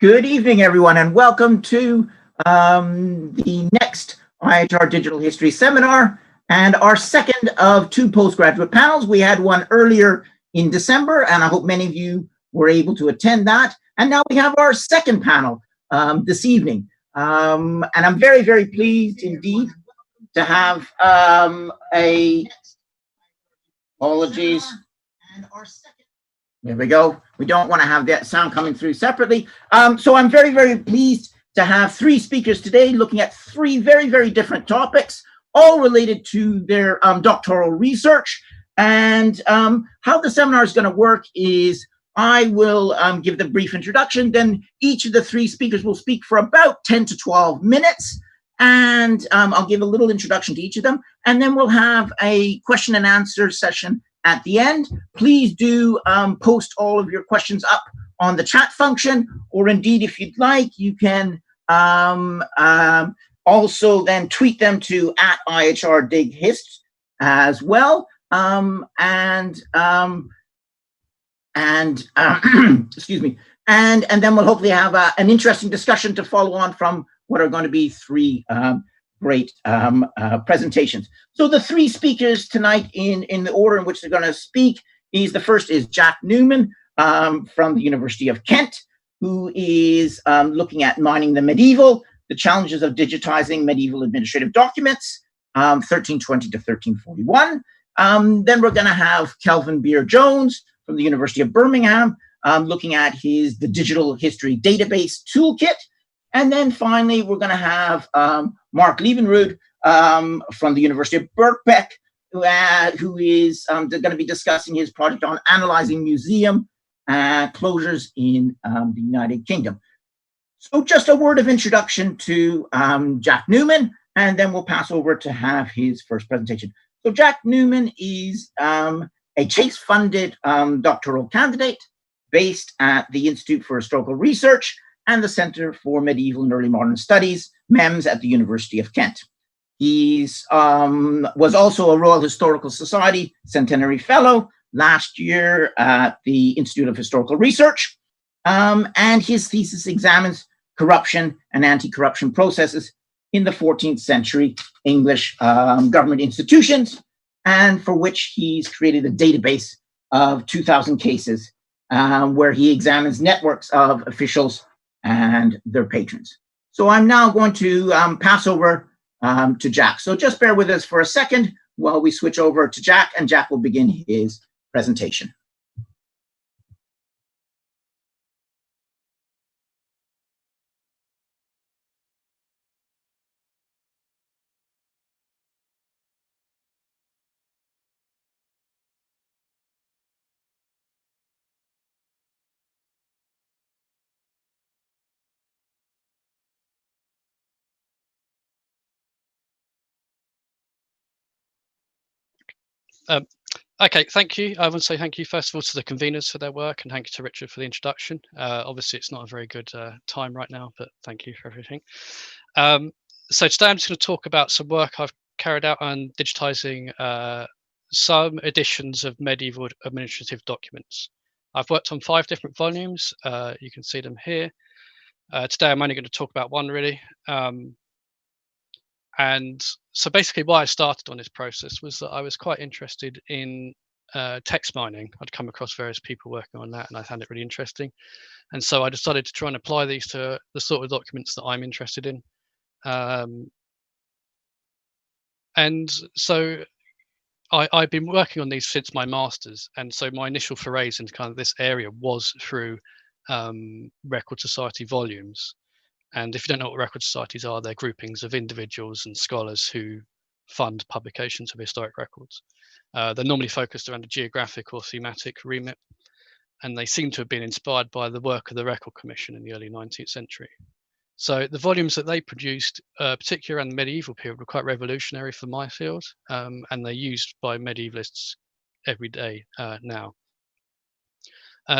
Good evening, everyone, and welcome to the next IHR Digital History Seminar and our second of two postgraduate panels. We had one earlier in December, and I hope many of you were able to attend that. And now we have our second panel this evening. And I'm very, very pleased indeed to have apologies. There we go. We don't want to have that sound coming through separately. So I'm very, very pleased to have three speakers today looking at three very, very different topics, all related to their doctoral research. And how the seminar is going to work is I will give the brief introduction, then each of the three speakers will speak for about 10 to 12 minutes. And I'll give a little introduction to each of them. And then we'll have a question and answer session at the end. Please do post all of your questions up on the chat function, or indeed, if you'd like, you can also then tweet them to @IHRDigHist as well. Excuse me. And then we'll hopefully have an interesting discussion to follow on from what are going to be three great presentations. So the three speakers tonight in the order in which they're going to speak is, the first is Jack Newman from the University of Kent, who is looking at mining the medieval, the challenges of digitizing medieval administrative documents, 1320 to 1341. Then we're going to have Kelvin Jones from the University of Birmingham, looking at the digital history database Toolkit. And then finally, we're going to have Mark Liebenrood from the University of Birkbeck, who is going to be discussing his project on analyzing museum closures in the United Kingdom. So just a word of introduction to Jack Newman, and then we'll pass over to have his first presentation. So Jack Newman is a Chase-funded doctoral candidate based at the Institute for Historical Research and the Center for Medieval and Early Modern Studies, MEMS, at the University of Kent. He was also a Royal Historical Society Centenary Fellow last year at the Institute of Historical Research, and his thesis examines corruption and anti-corruption processes in the 14th century English government institutions, and for which he's created a database of 2,000 cases where he examines networks of officials and their patrons. So I'm now going to pass over to Jack. So just bear with us for a second while we switch over to Jack, and Jack will begin his presentation. Okay, thank you. I want to say thank you, first of all, to the conveners for their work, and thank you to Richard for the introduction. Obviously, it's not a very good time right now, but thank you for everything. So today I'm just going to talk about some work I've carried out on digitizing some editions of medieval administrative documents. I've worked on 5 different volumes. You can see them here. Today I'm only going to talk about one, really. And so basically why I started on this process was that I was quite interested in text mining. I'd come across various people working on that, and I found it really interesting. And so I decided to try and apply these to the sort of documents that I'm interested in. And so I've been working on these since my master's. And so my initial forays into kind of this area was through Record Society volumes. And if you don't know what record societies are, they're groupings of individuals and scholars who fund publications of historic records. They're normally focused around a geographic or thematic remit, and they seem to have been inspired by the work of the Record Commission in the early 19th century. So the volumes that they produced, particularly around the medieval period, were quite revolutionary for my field, and they're used by medievalists every day now.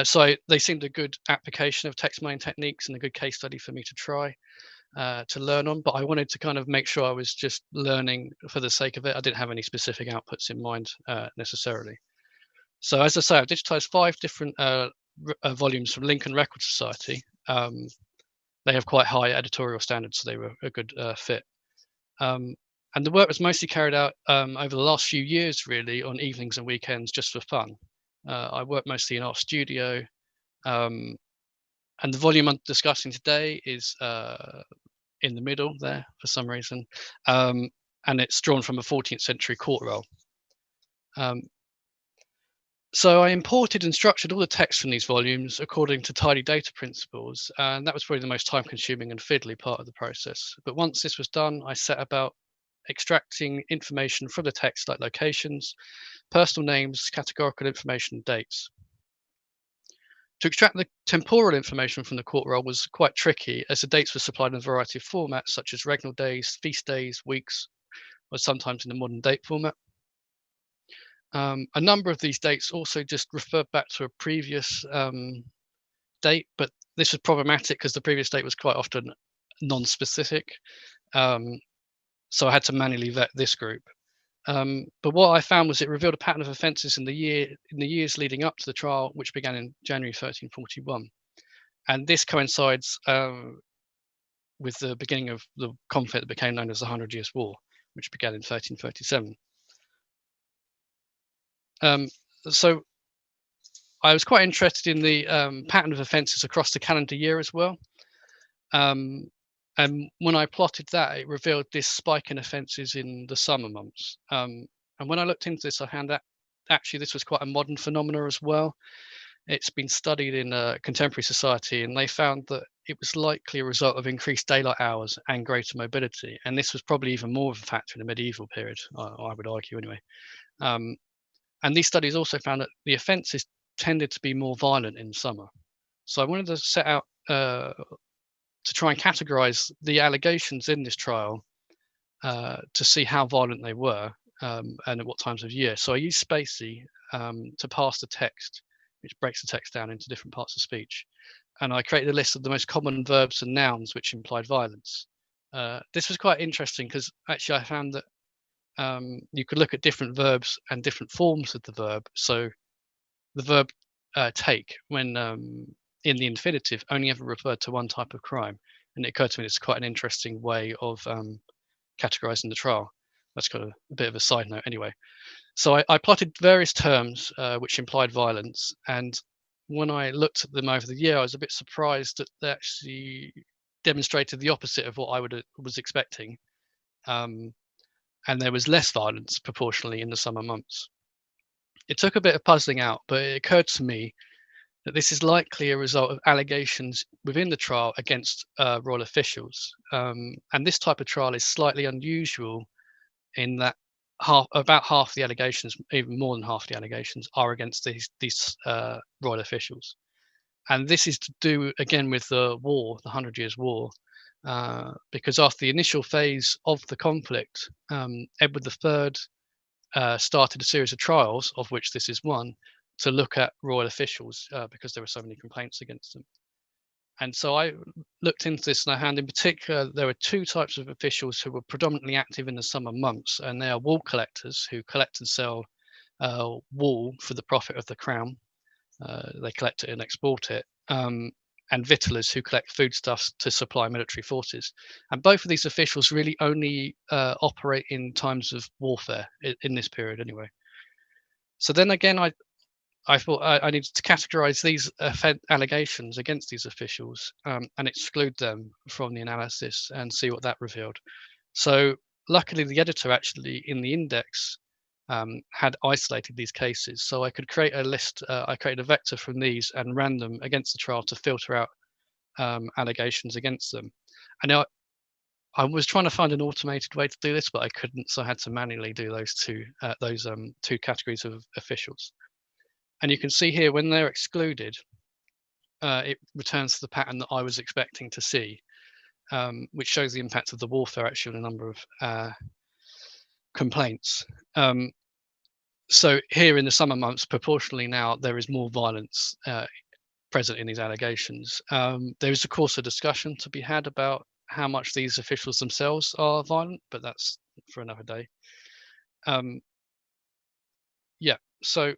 So they seemed a good application of text mining techniques and a good case study for me to try to learn on, but I wanted to kind of make sure I was just learning for the sake of it. I didn't have any specific outputs in mind necessarily. So as I say, I've digitized 5 different volumes from Lincoln Record Society. they have quite high editorial standards, so they were a good fit. And the work was mostly carried out over the last few years, really, on evenings and weekends, just for fun. I work mostly in our studio, and the volume I'm discussing today is in the middle there for some reason, and it's drawn from a 14th century court roll. So I imported and structured all the text from these volumes according to tidy data principles, and that was probably the most time-consuming and fiddly part of the process. But once this was done, I set about extracting information from the text, like locations, personal names, categorical information, and dates. To extract the temporal information from the court roll was quite tricky, as the dates were supplied in a variety of formats, such as regnal days, feast days, weeks, or sometimes in the modern date format. A number of these dates also just refer back to a previous date, but this was problematic because the previous date was quite often non-specific. So I had to manually vet this group. But what I found was it revealed a pattern of offences in the years leading up to the trial, which began in January 1341, and this coincides with the beginning of the conflict that became known as the 100 Years' War, which began in 1337. So I was quite interested in the pattern of offences across the calendar year as well. And when I plotted that, it revealed this spike in offences in the summer months. And when I looked into this, I found that actually this was quite a modern phenomena as well. It's been studied in contemporary society, and they found that it was likely a result of increased daylight hours and greater mobility. And this was probably even more of a factor in the medieval period, I would argue anyway. And these studies also found that the offences tended to be more violent in summer. So I wanted to set out to try and categorize the allegations in this trial to see how violent they were and at what times of year. So I used Spacey to parse the text, which breaks the text down into different parts of speech. And I created a list of the most common verbs and nouns which implied violence. This was quite interesting because actually I found that you could look at different verbs and different forms of the verb. So the verb take, when in the infinitive, only ever referred to one type of crime. And it occurred to me it's quite an interesting way of categorizing the trial. That's got a bit of a side note anyway. So I plotted various terms which implied violence. And when I looked at them over the year, I was a bit surprised that they actually demonstrated the opposite of what I was expecting. And there was less violence proportionally in the summer months. It took a bit of puzzling out, but it occurred to me that this is likely a result of allegations within the trial against royal officials. And this type of trial is slightly unusual in that about half the allegations, even more than half the allegations, are against these royal officials. And this is to do, again, with the war, the 100 Years' War, because after the initial phase of the conflict, Edward III started a series of trials, of which this is one, to look at royal officials because there were so many complaints against them. And so I looked into this, and I found in particular there were two types of officials who were predominantly active in the summer months, and they are wool collectors who collect and sell wool for the profit of the crown. They collect it and export it. And victuallers who collect foodstuffs to supply military forces. And both of these officials really only operate in times of warfare, in this period anyway. So then again, I thought I needed to categorize these allegations against these officials and exclude them from the analysis and see what that revealed. So luckily, the editor actually in the index had isolated these cases, so I could create a list. I created a vector from these and ran them against the trial to filter out allegations against them. And now I was trying to find an automated way to do this, but I couldn't, so I had to manually do those two categories of officials. And you can see here when they're excluded, it returns to the pattern that I was expecting to see, which shows the impact of the warfare actually on a number of complaints. So here in the summer months, proportionally now, there is more violence present in these allegations. There is, of course, a discussion to be had about how much these officials themselves are violent, but that's for another day. Yeah, so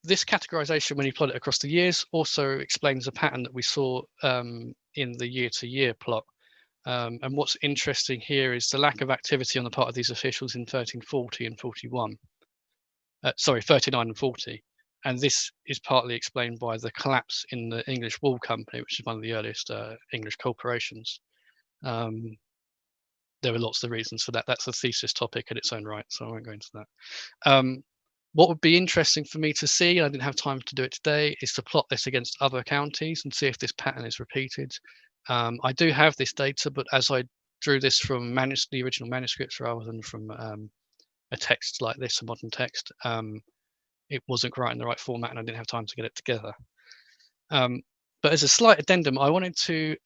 This categorization, when you plot it across the years, also explains a pattern that we saw in the year-to-year plot. And what's interesting here is the lack of activity on the part of these officials in 1340 and 41. Sorry, 39 and 40. And this is partly explained by the collapse in the English Wool Company, which is one of the earliest English corporations. There were lots of reasons for that. That's a thesis topic in its own right, so I won't go into that. What would be interesting for me to see, and I didn't have time to do it today, is to plot this against other counties and see if this pattern is repeated. I do have this data, but as I drew this from the original manuscripts rather than from a text like this, a modern text, it wasn't quite in the right format and I didn't have time to get it together. But as a slight addendum, I wanted to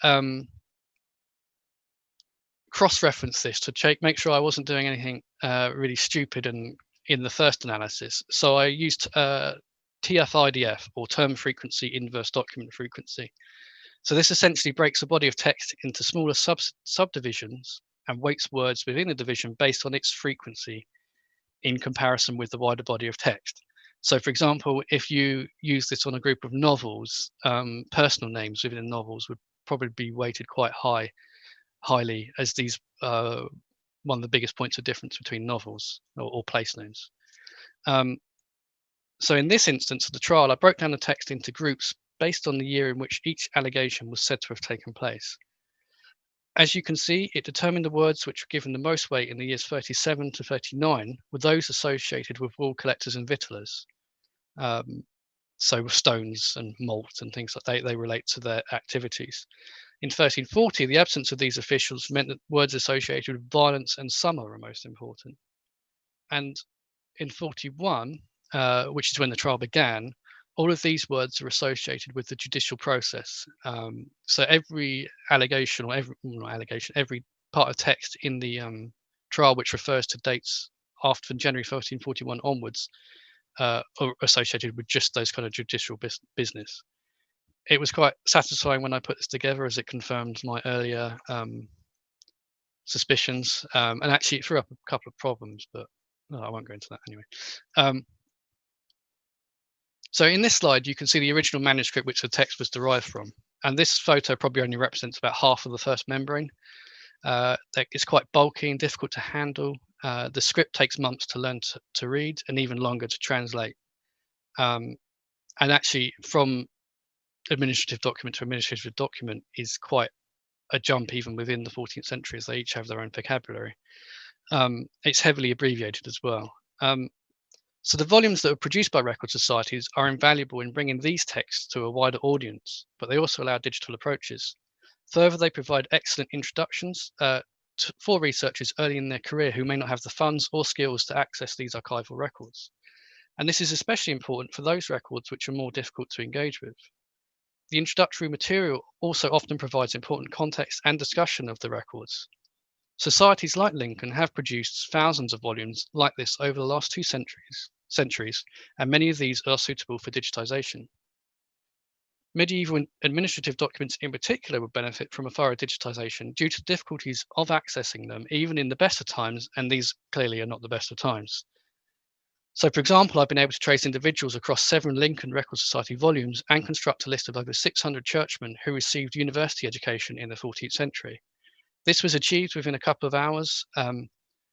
cross-reference this to make sure I wasn't doing anything really stupid and in the first analysis. So I used TF-IDF, or term frequency inverse document frequency. So this essentially breaks a body of text into smaller subdivisions and weights words within the division based on its frequency in comparison with the wider body of text. So for example, if you use this on a group of novels, personal names within novels would probably be weighted quite highly, as these one of the biggest points of difference between novels or place names. So in this instance of the trial, I broke down the text into groups based on the year in which each allegation was said to have taken place. As you can see, it determined the words which were given the most weight in the years 37 to 39 were those associated with wool collectors and victuallers. So stones and malt and things like that, they relate to their activities. In 1340, the absence of these officials meant that words associated with violence and summer were most important. And in 41, which is when the trial began, all of these words are associated with the judicial process. So every allegation or every part of text in the trial which refers to dates after January 1341 onwards are associated with just those kind of judicial business. It was quite satisfying when I put this together, as it confirmed my earlier suspicions, and actually it threw up a couple of problems, but I won't go into that anyway. So in this slide, you can see the original manuscript which the text was derived from. And this photo probably only represents about half of the first membrane. It's quite bulky and difficult to handle. The script takes months to learn to read and even longer to translate. And actually, from administrative document to administrative document is quite a jump even within the 14th century, as they each have their own vocabulary. It's heavily abbreviated as well. So the volumes that are produced by record societies are invaluable in bringing these texts to a wider audience, but they also allow digital approaches. Further, they provide excellent introductions for researchers early in their career who may not have the funds or skills to access these archival records. And this is especially important for those records which are more difficult to engage with. The introductory material also often provides important context and discussion of the records. Societies like Lincoln have produced thousands of volumes like this over the last two centuries, and many of these are suitable for digitization. Medieval administrative documents in particular would benefit from a thorough digitization due to difficulties of accessing them, even in the best of times, and these clearly are not the best of times. So, for example, I've been able to trace individuals across 7 Lincoln Record Society volumes and construct a list of over 600 churchmen who received university education in the 14th century. This was achieved within a couple of hours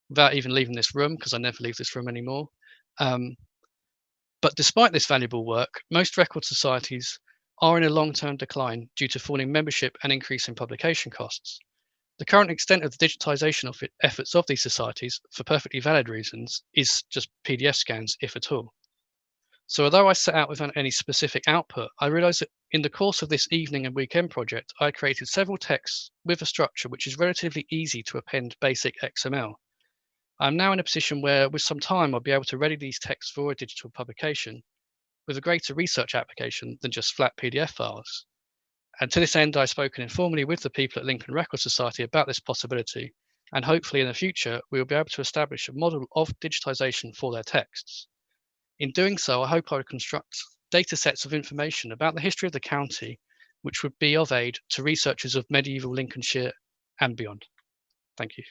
without even leaving this room, because I never leave this room anymore. But despite this valuable work, most record societies are in a long-term decline due to falling membership and increasing publication costs. The current extent of the digitization efforts of these societies, for perfectly valid reasons, is just PDF scans, if at all. So although I set out without any specific output, I realized that in the course of this evening and weekend project, I created several texts with a structure which is relatively easy to append basic XML. I'm now in a position where, with some time, I'll be able to ready these texts for a digital publication with a greater research application than just flat PDF files. And to this end, I've spoken informally with the people at Lincoln Record Society about this possibility, and hopefully in the future, we will be able to establish a model of digitization for their texts. In doing so, I hope I will construct data sets of information about the history of the county, which would be of aid to researchers of medieval Lincolnshire and beyond. Thank you.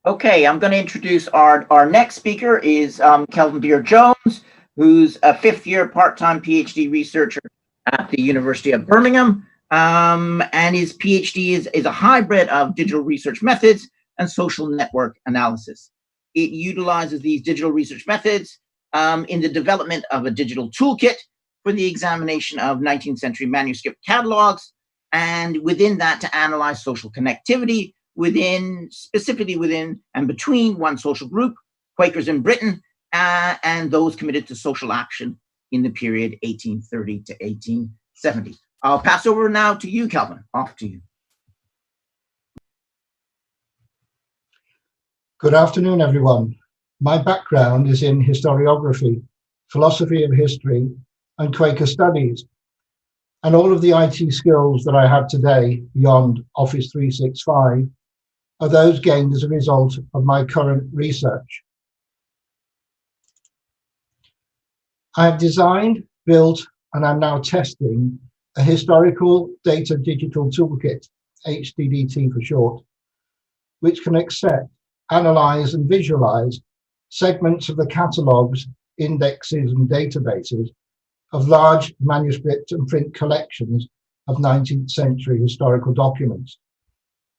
Okay, I'm going to introduce our next speaker is Kelvin Jones, who's a fifth-year part-time PhD researcher at the University of Birmingham. And his PhD is a hybrid of digital research methods and social network analysis. It utilizes these digital research methods in the development of a digital toolkit for the examination of 19th century manuscript catalogs, and within that to analyze social connectivity specifically within and between one social group, Quakers in Britain, and those committed to social action in the period 1830 to 1870. I'll pass over now to you, Kelvin. Off to you. Good afternoon, everyone. My background is in historiography, philosophy of history, and Quaker studies. And all of the IT skills that I have today beyond Office 365 are those gained as a result of my current research. I have designed, built, and I'm now testing a historical data digital toolkit, HDDT for short, which can accept, analyze, and visualize segments of the catalogues, indexes, and databases of large manuscript and print collections of 19th century historical documents,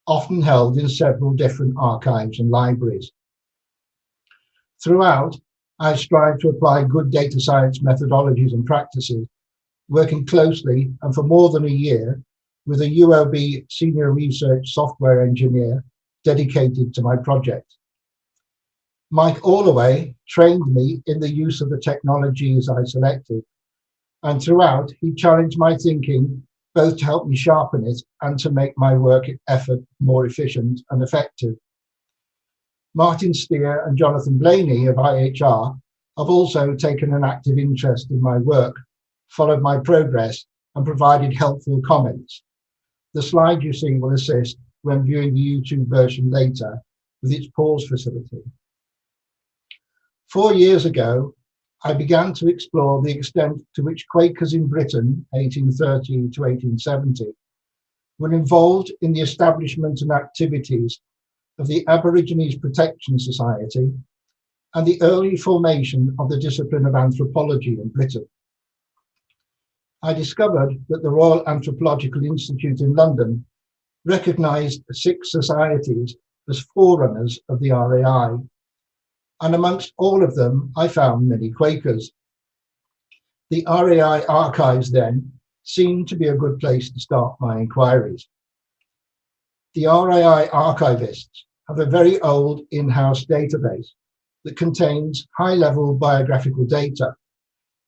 often held in several different archives and libraries. Throughout, I strive to apply good data science methodologies and practices, working closely and for more than a year with a UOB senior research software engineer dedicated to my project. Mike Allaway trained me in the use of the technologies I selected, and throughout he challenged my thinking both to help me sharpen it and to make my work effort more efficient and effective. Martin Steer and Jonathan Blaney of IHR have also taken an active interest in my work, followed my progress, and provided helpful comments. The slide you see will assist when viewing the YouTube version later with its pause facility. 4 years ago, I began to explore the extent to which Quakers in Britain, 1830 to 1870, were involved in the establishment and activities of the Aborigines Protection Society and the early formation of the discipline of anthropology in Britain. I discovered that the Royal Anthropological Institute in London recognised 6 societies as forerunners of the RAI, and amongst all of them, I found many Quakers. The RAI archives then seemed to be a good place to start my inquiries. The RAI archivists have a very old in-house database that contains high-level biographical data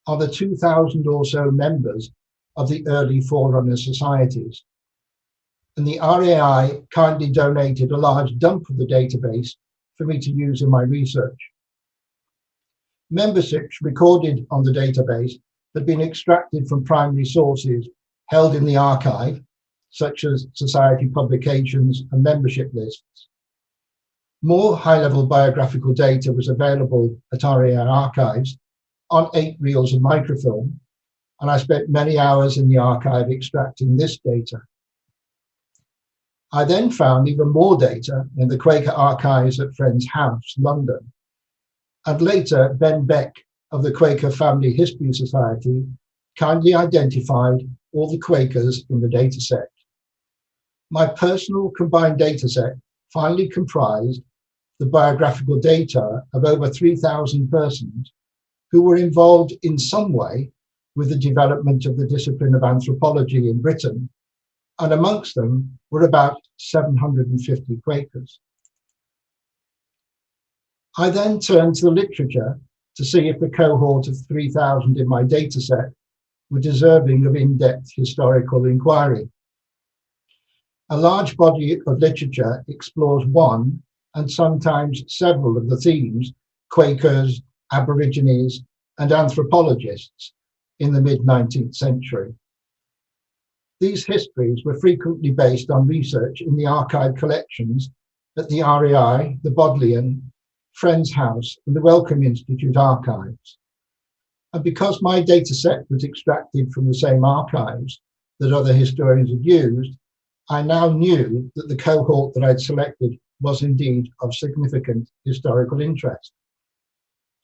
on the 2,000 or so members of the early forerunner societies. And the RAI kindly donated a large dump of the database for me to use in my research. Memberships recorded on the database had been extracted from primary sources held in the archive, such as society publications and membership lists. More high-level biographical data was available at RAI archives on 8 reels of microfilm, and I spent many hours in the archive extracting this data. I then found even more data in the Quaker archives at Friends House, London. And later, Ben Beck of the Quaker Family History Society kindly identified all the Quakers in the dataset. My personal combined dataset finally comprised the biographical data of over 3,000 persons who were involved in some way with the development of the discipline of anthropology in Britain, and amongst them were about 750 Quakers. I then turned to the literature to see if the cohort of 3,000 in my dataset were deserving of in-depth historical inquiry. A large body of literature explores one and sometimes several of the themes Quakers, Aborigines, and anthropologists in the mid-19th century. These histories were frequently based on research in the archive collections at the RAI, the Bodleian, Friends House, and the Wellcome Institute archives. And because my data set was extracted from the same archives that other historians had used, I now knew that the cohort that I'd selected was indeed of significant historical interest.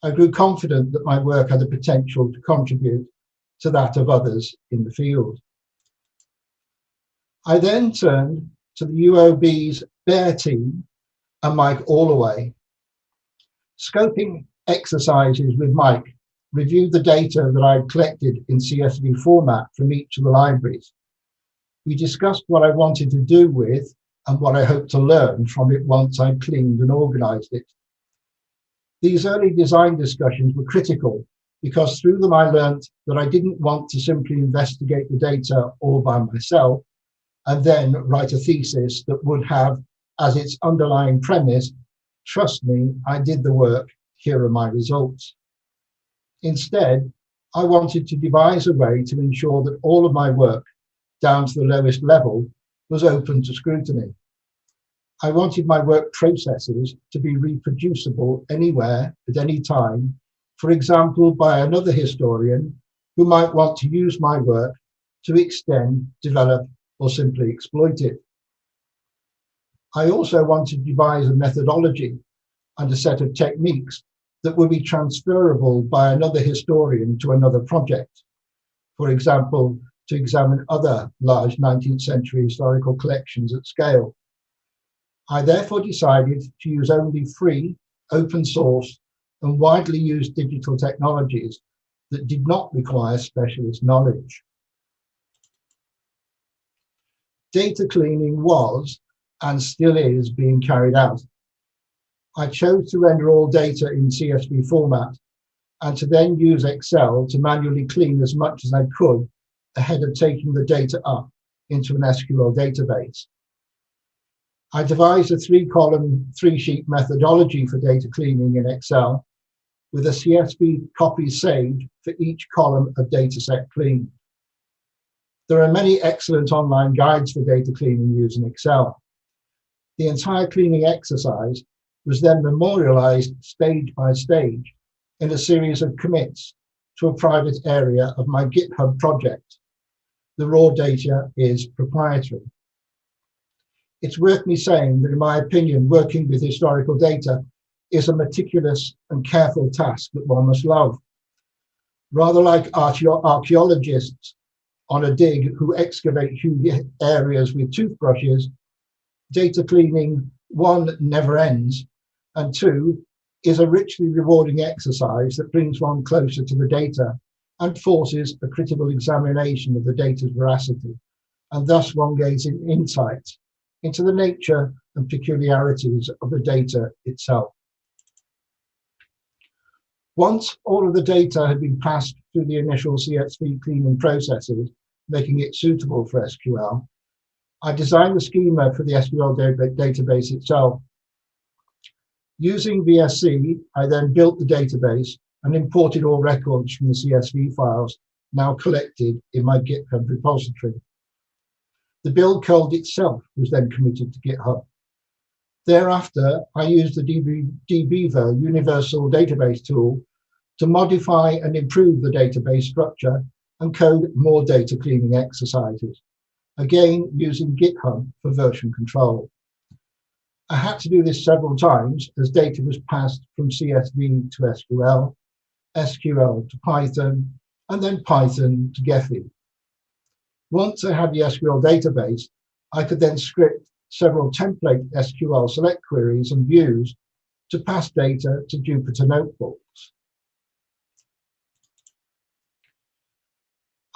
I grew confident that my work had the potential to contribute to that of others in the field. I then turned to the UOB's BEAR team and Mike Allaway. Scoping exercises with Mike reviewed the data that I'd collected in CSV format from each of the libraries. We discussed what I wanted to do with and what I hoped to learn from it once I'd cleaned and organized it. These early design discussions were critical because through them I learned that I didn't want to simply investigate the data all by myself and then write a thesis that would have as its underlying premise, trust me, I did the work, here are my results. Instead, I wanted to devise a way to ensure that all of my work, down to the lowest level, was open to scrutiny. I wanted my work processes to be reproducible anywhere, at any time, for example, by another historian who might want to use my work to extend, develop, or simply exploit it. I also wanted to devise a methodology and a set of techniques that would be transferable by another historian to another project. For example, to examine other large 19th century historical collections at scale. I therefore decided to use only free, open source, and widely used digital technologies that did not require specialist knowledge. Data cleaning was, and still is, being carried out. I chose to render all data in CSV format and to then use Excel to manually clean as much as I could ahead of taking the data up into an SQL database. I devised a 3-column, 3-sheet methodology for data cleaning in Excel with a CSV copy saved for each column of dataset cleaned. There are many excellent online guides for data cleaning using Excel. The entire cleaning exercise was then memorialized stage by stage in a series of commits to a private area of my GitHub project. The raw data is proprietary. It's worth me saying that in my opinion, working with historical data is a meticulous and careful task that one must love. Rather like archaeologists on a dig who excavate huge areas with toothbrushes, data cleaning, 1, never ends, and 2, is a richly rewarding exercise that brings one closer to the data and forces a critical examination of the data's veracity, and thus one gains insight into the nature and peculiarities of the data itself. Once all of the data had been passed through the initial CSV cleaning processes, making it suitable for SQL, I designed the schema for the SQL database itself. Using VSC, I then built the database and imported all records from the CSV files now collected in my GitHub repository. The build code itself was then committed to GitHub. Thereafter, I used the dbeaver universal database tool to modify and improve the database structure and code more data cleaning exercises, again using GitHub for version control. I had to do this several times as data was passed from CSV to SQL, SQL to Python, and then Python to Gephi. Once I had the SQL database, I could then script several template SQL select queries and views to pass data to Jupyter notebooks.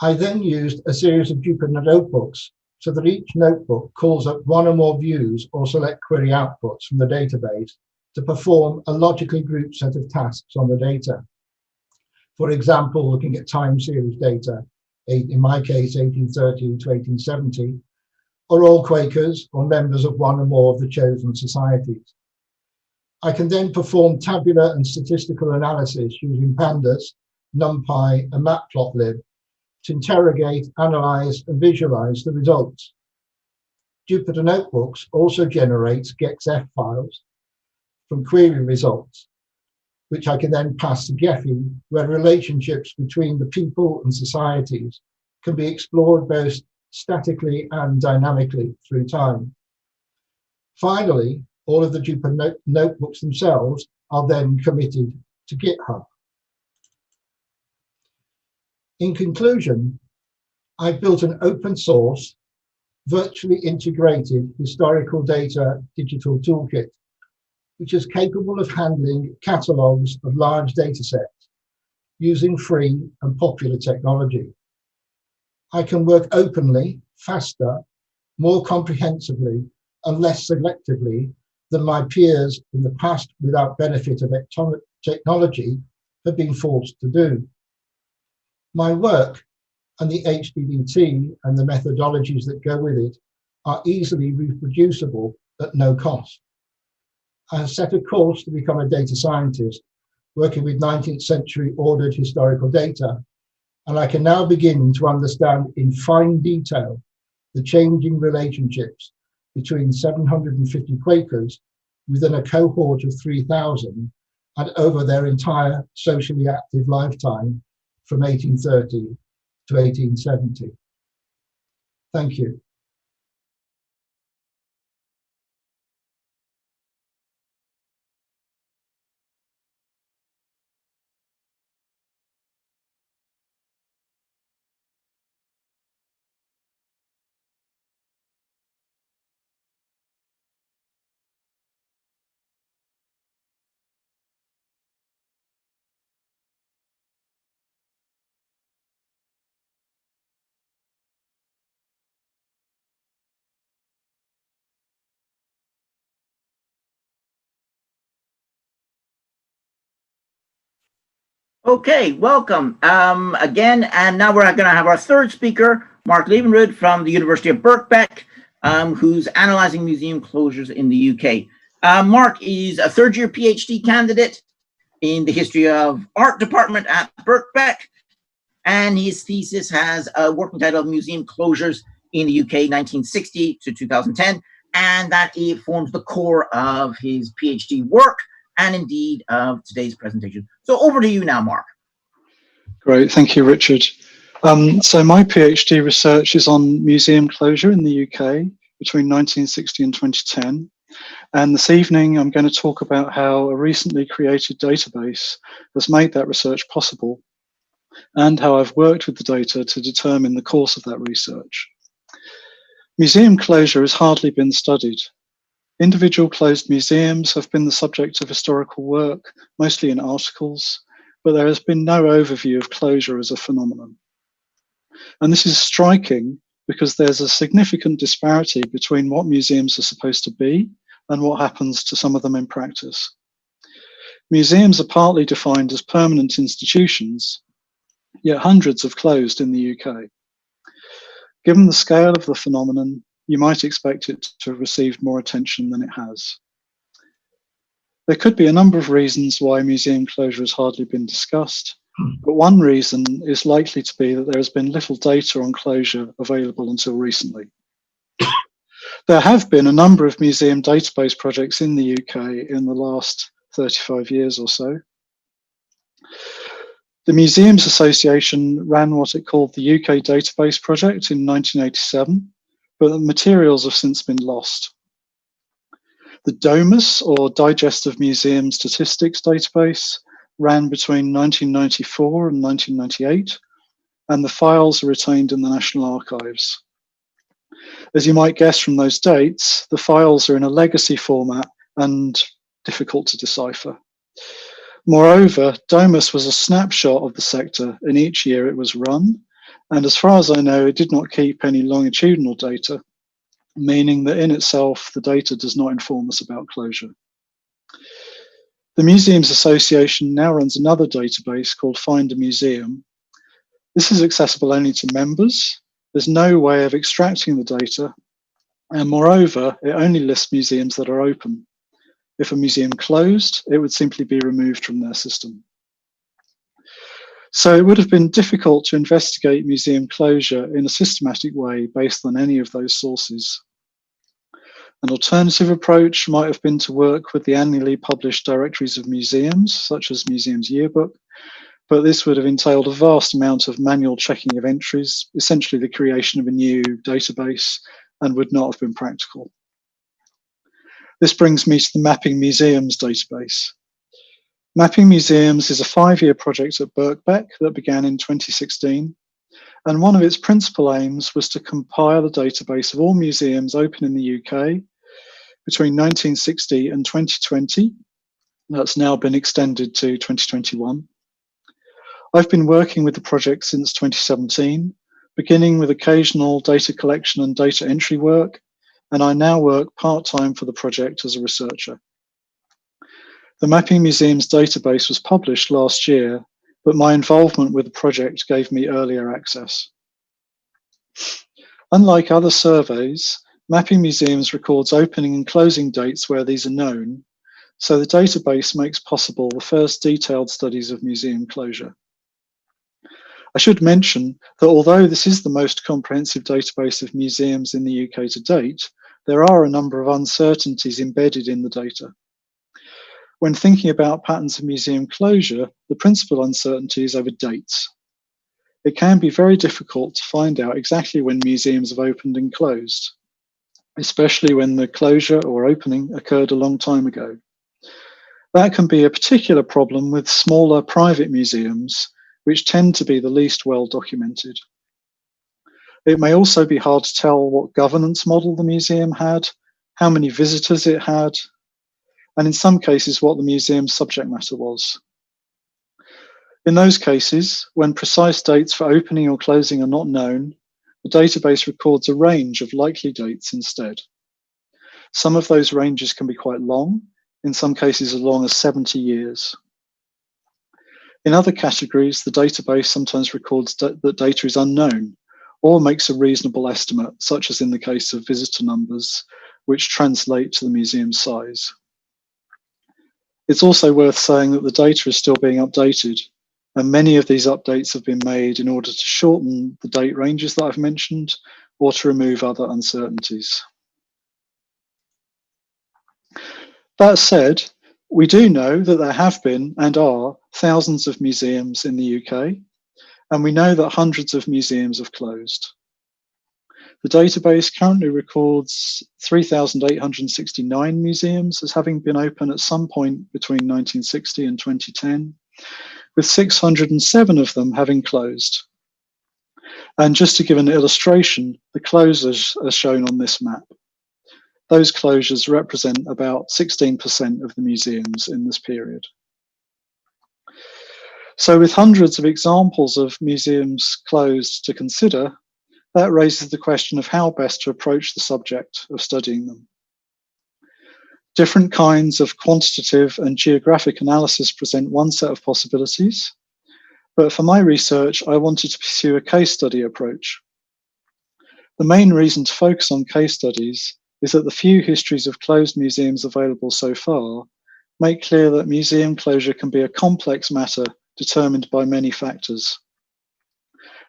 I then used a series of Jupyter notebooks so that each notebook calls up one or more views or select query outputs from the database to perform a logically grouped set of tasks on the data. For example, looking at time series data, in my case, 1830 to 1870, or all Quakers or members of one or more of the chosen societies. I can then perform tabular and statistical analysis using pandas, NumPy, and matplotlib to interrogate, analyze, and visualize the results. Jupyter Notebooks also generates gexf files from query results, which I can then pass to Gephi, where relationships between the people and societies can be explored both statically and dynamically through time. Finally, All of the Drupal notebooks themselves are then committed to GitHub. In conclusion, I've built an open source, virtually integrated historical data digital toolkit, which is capable of handling catalogues of large data sets using free and popular technology. I can work openly, faster, more comprehensively, and less selectively than my peers in the past without benefit of technology have been forced to do. My work and the HDDT and the methodologies that go with it are easily reproducible at no cost. I have set a course to become a data scientist, working with 19th century ordered historical data, and I can now begin to understand in fine detail the changing relationships between 750 Quakers within a cohort of 3,000 and over their entire socially active lifetime from 1830 to 1870. Thank you. Okay, welcome again. And now we're going to have our third speaker, Mark Liebenrood from the University of Birkbeck, who's analyzing museum closures in the UK. Mark is a third-year PhD candidate in the history of art department at Birkbeck, and his thesis has a working title of Museum Closures in the UK 1960 to 2010, and that it forms the core of his PhD work and indeed of today's presentation. So over to you now, Mark. Great, thank you, Richard. So my PhD research is on museum closure in the UK between 1960 and 2010. And this evening, I'm going to talk about how a recently created database has made that research possible and how I've worked with the data to determine the course of that research. Museum closure has hardly been studied. Individual closed museums have been the subject of historical work, mostly in articles, but there has been no overview of closure as a phenomenon. And this is striking because there's a significant disparity between what museums are supposed to be and what happens to some of them in practice. Museums are partly defined as permanent institutions, yet hundreds have closed in the UK. Given the scale of the phenomenon, you might expect it to have received more attention than it has. There could be a number of reasons why museum closure has hardly been discussed, but one reason is likely to be that there has been little data on closure available until recently. There have been a number of museum database projects in the UK in the last 35 years or so. The Museums Association ran what it called the UK Database Project in 1987, but the materials have since been lost. The DOMUS, or Digest of Museum Statistics database, ran between 1994 and 1998, and the files are retained in the National Archives. As you might guess from those dates, the files are in a legacy format and difficult to decipher. Moreover, DOMUS was a snapshot of the sector in each year it was run, and as far as I know, it did not keep any longitudinal data, meaning that in itself, the data does not inform us about closure. The Museums Association now runs another database called Find a Museum. This is accessible only to members. There's no way of extracting the data, and moreover, it only lists museums that are open. If a museum closed, it would simply be removed from their system. So it would have been difficult to investigate museum closure in a systematic way based on any of those sources. An alternative approach might have been to work with the annually published directories of museums, such as Museums Yearbook, but this would have entailed a vast amount of manual checking of entries, essentially the creation of a new database, and would not have been practical. This brings me to the Mapping Museums database. Mapping Museums is a 5-year project at Birkbeck that began in 2016, and one of its principal aims was to compile a database of all museums open in the UK between 1960 and 2020. That's now been extended to 2021. I've been working with the project since 2017, beginning with occasional data collection and data entry work, and I now work part-time for the project as a researcher. The Mapping Museums database was published last year, but my involvement with the project gave me earlier access. Unlike other surveys, Mapping Museums records opening and closing dates where these are known, so the database makes possible the first detailed studies of museum closure. I should mention that although this is the most comprehensive database of museums in the UK to date, there are a number of uncertainties embedded in the data. When thinking about patterns of museum closure, the principal uncertainty is over dates. It can be very difficult to find out exactly when museums have opened and closed, especially when the closure or opening occurred a long time ago. That can be a particular problem with smaller private museums, which tend to be the least well documented. It may also be hard to tell what governance model the museum had, how many visitors it had, and in some cases what the museum's subject matter was. In those cases, when precise dates for opening or closing are not known, the database records a range of likely dates instead. Some of those ranges can be quite long, in some cases as long as 70 years. In other categories, the database sometimes records that data is unknown or makes a reasonable estimate, such as in the case of visitor numbers, which translate to the museum's size. It's also worth saying that the data is still being updated, and many of these updates have been made in order to shorten the date ranges that I've mentioned or to remove other uncertainties. That said, we do know that there have been and are thousands of museums in the UK, and we know that hundreds of museums have closed. The database currently records 3,869 museums as having been open at some point between 1960 and 2010, with 607 of them having closed. And just to give an illustration, the closures are shown on this map. Those closures represent about 16% of the museums in this period. So with hundreds of examples of museums closed to consider, that raises the question of how best to approach the subject of studying them. Different kinds of quantitative and geographic analysis present one set of possibilities, but for my research, I wanted to pursue a case study approach. The main reason to focus on case studies is that the few histories of closed museums available so far make clear that museum closure can be a complex matter determined by many factors.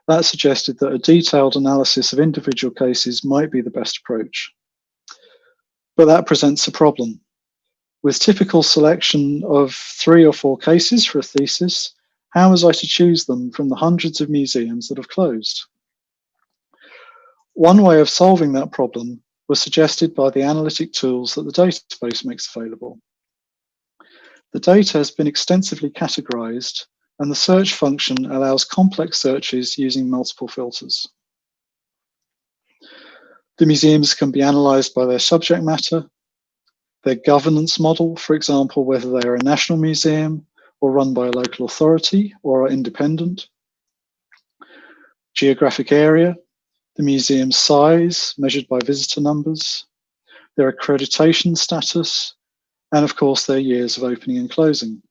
That suggested that a detailed analysis of individual cases might be the best approach. But that presents a problem. With typical selection of 3 or 4 cases for a thesis, how was I to choose them from the hundreds of museums that have closed? One way of solving that problem was suggested by the analytic tools that the database makes available. The data has been extensively categorized, and the search function allows complex searches using multiple filters. The museums can be analyzed by their subject matter, their governance model, for example, whether they are a national museum or run by a local authority or are independent, geographic area, the museum's size measured by visitor numbers, their accreditation status, and of course their years of opening and closing.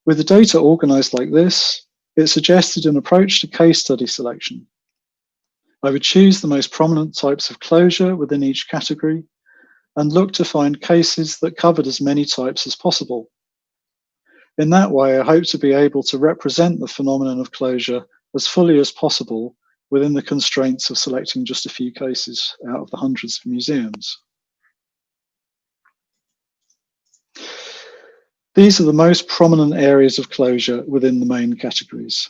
With the data organized like this, it suggested an approach to case study selection. I would choose the most prominent types of closure within each category and look to find cases that covered as many types as possible. In that way, I hope to be able to represent the phenomenon of closure as fully as possible within the constraints of selecting just a few cases out of the hundreds of museums. These are the most prominent areas of closure within the main categories.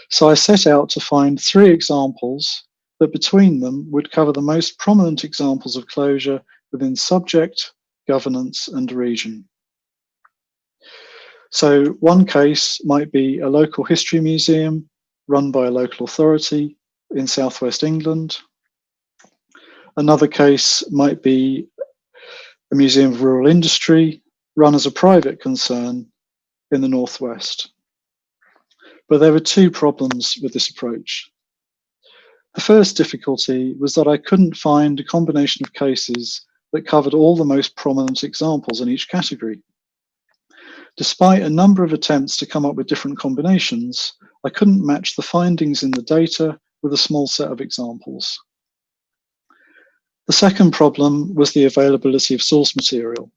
So I set out to find 3 examples that between them would cover the most prominent examples of closure within subject, governance, and region. So one case might be a local history museum run by a local authority in southwest England. Another case might be a museum of rural industry run as a private concern in the northwest. But there were two problems with this approach. The first difficulty was that I couldn't find a combination of cases that covered all the most prominent examples in each category. Despite a number of attempts to come up with different combinations, I couldn't match the findings in the data with a small set of examples. The second problem was the availability of source material.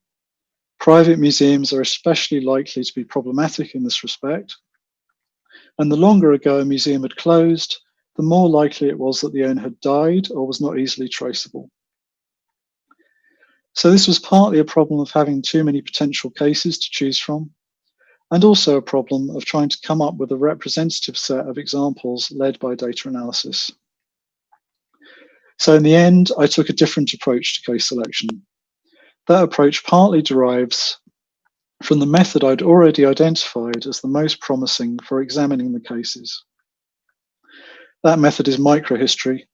Private museums are especially likely to be problematic in this respect, and the longer ago a museum had closed, the more likely it was that the owner had died or was not easily traceable. So this was partly a problem of having too many potential cases to choose from, and also a problem of trying to come up with a representative set of examples led by data analysis. So in the end, I took a different approach to case selection. That approach partly derives from the method I'd already identified as the most promising for examining the cases. That method is microhistory.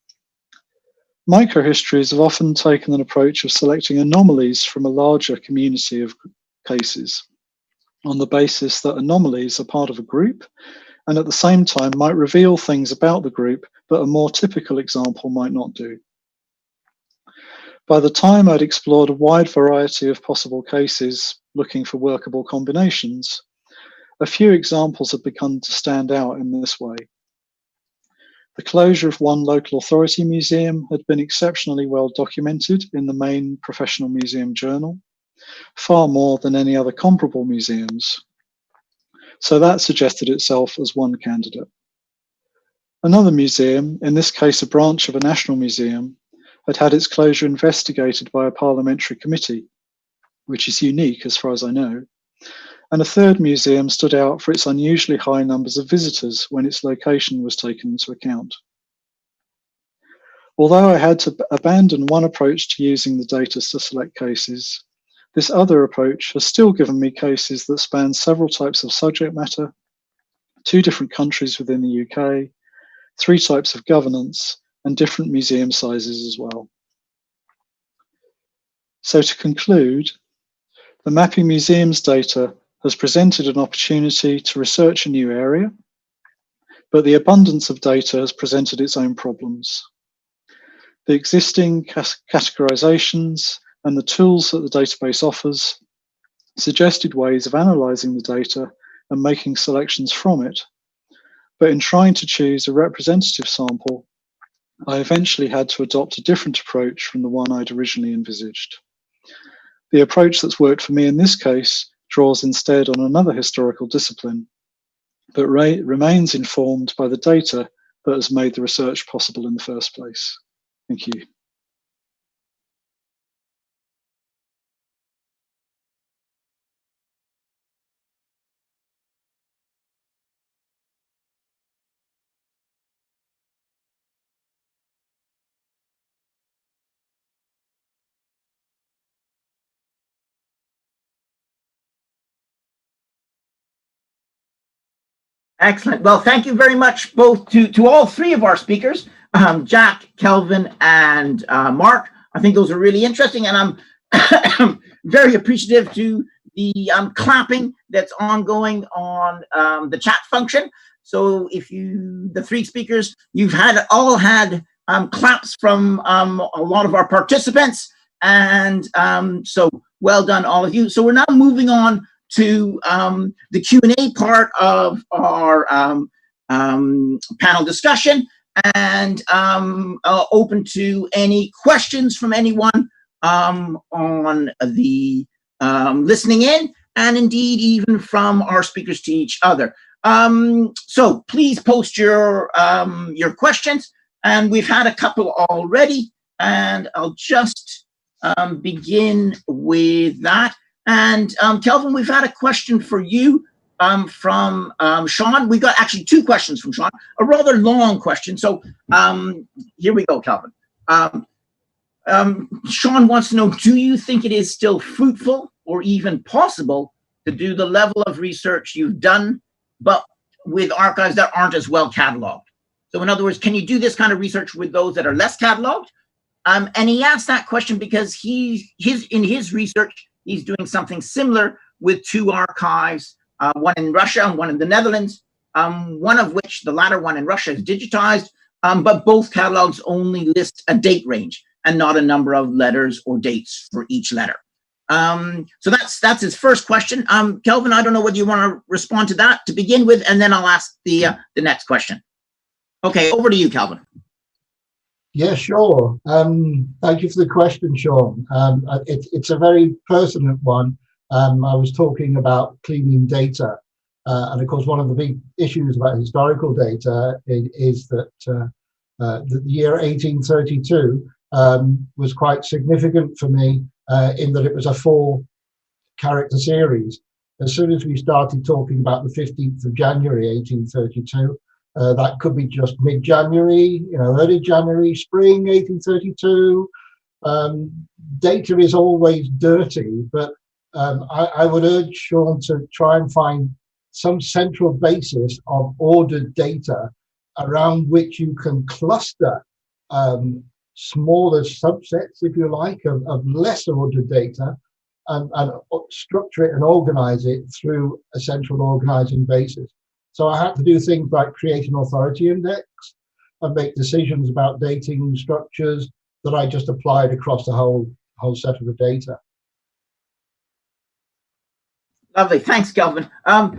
Microhistories have often taken an approach of selecting anomalies from a larger community of cases on the basis that anomalies are part of a group and at the same time might reveal things about the group that a more typical example might not do. By the time I'd explored a wide variety of possible cases looking for workable combinations, a few examples had begun to stand out in this way. The closure of one local authority museum had been exceptionally well documented in the main professional museum journal, far more than any other comparable museums. So that suggested itself as one candidate. Another museum, in this case a branch of a national museum, had had its closure investigated by a parliamentary committee, which is unique as far as I know. And a third museum stood out for its unusually high numbers of visitors when its location was taken into account. Although I had to abandon one approach to using the data to select cases, this other approach has still given me cases that span several types of subject matter, 2 different countries within the UK, 3 types of governance, and different museum sizes as well. So to conclude, the Mapping Museums data has presented an opportunity to research a new area, but the abundance of data has presented its own problems. The existing categorizations and the tools that the database offers suggested ways of analyzing the data and making selections from it, but in trying to choose a representative sample, I eventually had to adopt a different approach from the one I'd originally envisaged. The approach that's worked for me in this case draws instead on another historical discipline, but remains informed by the data that has made the research possible in the first place. Thank you. Excellent. Well, thank you very much both to all 3 of our speakers, Jack, Kelvin, and Mark. I think those are really interesting, and I'm very appreciative to the clapping that's ongoing on the chat function. So if the 3 speakers, you've all had claps from a lot of our participants, and so well done, all of you. So we're now moving on to the Q&A part of our panel discussion, and open to any questions from anyone on the listening in, and indeed even from our speakers to each other. So please post your questions, and we've had a couple already, and I'll just begin with that. And Kelvin, we've had a question for you from Sean. We got actually two questions from Sean, a rather long question. So here we go, Kelvin. Sean wants to know, do you think it is still fruitful or even possible to do the level of research you've done, but with archives that aren't as well cataloged? So in other words, can you do this kind of research with those that are less cataloged? And he asked that question because in his research, he's doing something similar with two archives, one in Russia and one in the Netherlands, one of which, the latter one in Russia, is digitized, but both catalogs only list a date range and not a number of letters or dates for each letter. So that's his first question. Kelvin, I don't know whether you want to respond to that to begin with, and then I'll ask the next question. Okay, over to you, Kelvin. Yeah, sure. Thank you for the question, Sean. It's a very pertinent one. I was talking about cleaning data. And of course, one of the big issues about historical data is that the year 1832 was quite significant for me in that it was a 4-character series. As soon as we started talking about the 15th of January, 1832, that could be just mid-January, early January, spring 1832. Data is always dirty, but I would urge Sean to try and find some central basis of ordered data around which you can cluster smaller subsets, if you like, of less ordered data and structure it and organize it through a central organizing basis. So I had to do things like create an authority index and make decisions about dating structures that I just applied across the whole set of the data. Lovely, thanks, Kelvin.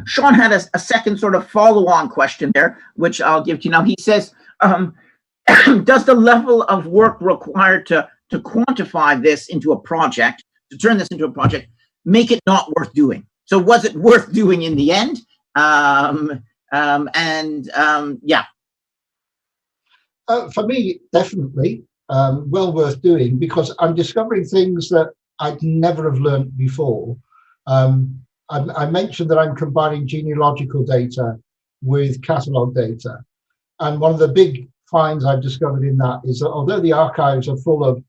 Sean had a second sort of follow-on question there, which I'll give to you now. He says, does the level of work required to quantify this into a project, to turn this into a project, make it not worth doing? So was it worth doing in the end? Yeah. For me, definitely well worth doing, because I'm discovering things that I'd never have learned before. I mentioned that I'm combining genealogical data with catalogue data. And one of the big finds I've discovered in that is that although the archives are full of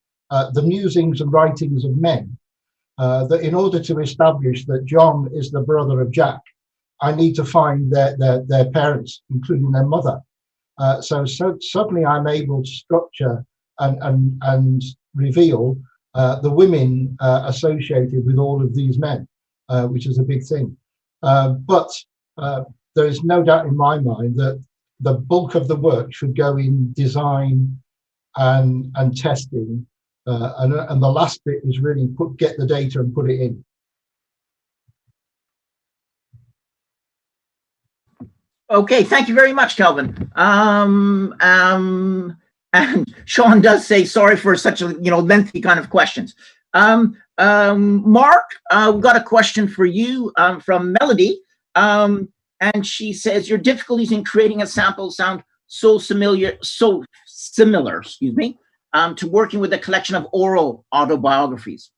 the musings and writings of men, that in order to establish that John is the brother of Jack, I need to find their parents, including their mother. So suddenly I'm able to structure and reveal the women associated with all of these men, which is a big thing. But there is no doubt in my mind that the bulk of the work should go in design and testing, and the last bit is really get the data and put it in. Okay, thank you very much, Kelvin. And Sean does say sorry for such a lengthy kind of questions. Mark, we've got a question for you from Melody, and she says your difficulties in creating a sample sound so similar, to working with a collection of oral autobiographies.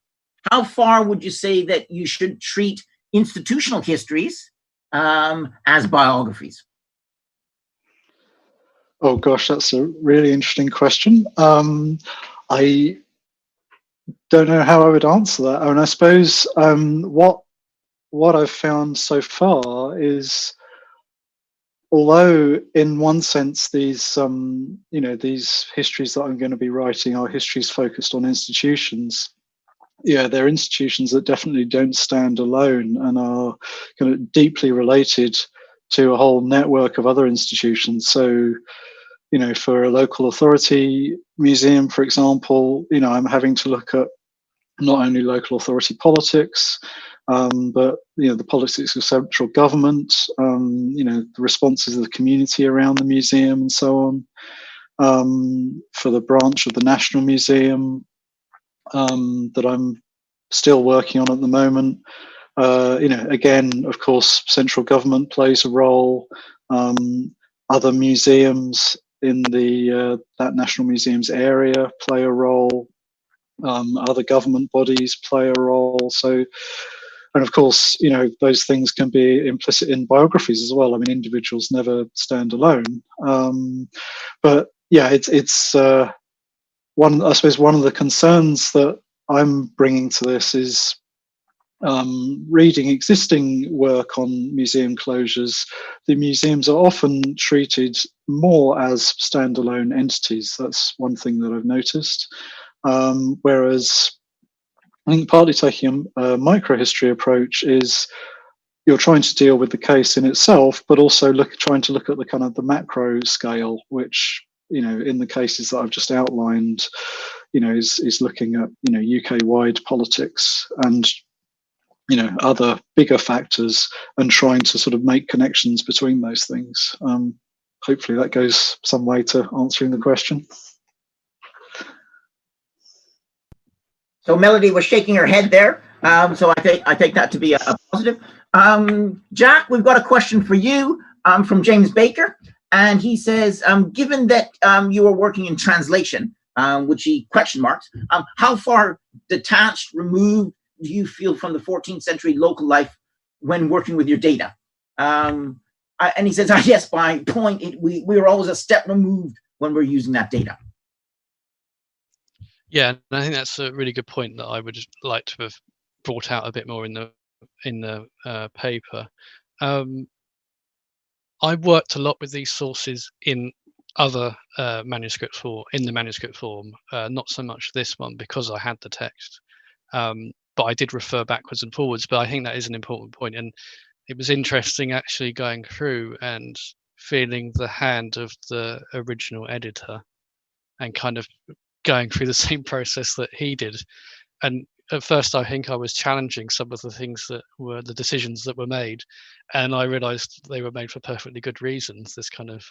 How far would you say that you should treat institutional histories as biographies? Oh gosh, that's a really interesting question. I don't know how I would answer that. I mean, I suppose what I've found so far is, although in one sense these these histories that I'm going to be writing are histories focused on institutions, yeah, they're institutions that definitely don't stand alone and are kind of deeply related to a whole network of other institutions. So, for a local authority museum, for example, I'm having to look at not only local authority politics, but the politics of central government, the responses of the community around the museum, and so on. For the branch of the National Museum that I'm still working on at the moment, again, of course, central government plays a role. Other museums in that National Museum's area play a role. Other government bodies play a role. So And of course, those things can be implicit in biographies as well. I mean, individuals never stand alone. But yeah, it's one. I suppose one of the concerns that I'm bringing to this is reading existing work on museum closures. The museums are often treated more as standalone entities. That's one thing that I've noticed. Whereas I think partly taking a microhistory approach is you're trying to deal with the case in itself, but also trying to look at the kind of the macro scale, which, in the cases that I've just outlined, is looking at, UK-wide politics and, other bigger factors, and trying to sort of make connections between those things. Hopefully that goes some way to answering the question. So Melody was shaking her head there. So I take that to be a positive. Jack, we've got a question for you from James Baker. And he says, given that you are working in translation, which he question marks, how far detached, removed do you feel from the 14th century local life when working with your data? And he says, yes, by point, we are always a step removed when we're using that data. Yeah, and I think that's a really good point that I would just like to have brought out a bit more in the paper. I worked a lot with these sources in other manuscript form, not so much this one because I had the text, but I did refer backwards and forwards. But I think that is an important point, and it was interesting actually going through and feeling the hand of the original editor and kind of going through the same process that he did. And at first I think I was challenging some of the things that were the decisions that were made, and I realized they were made for perfectly good reasons, this kind of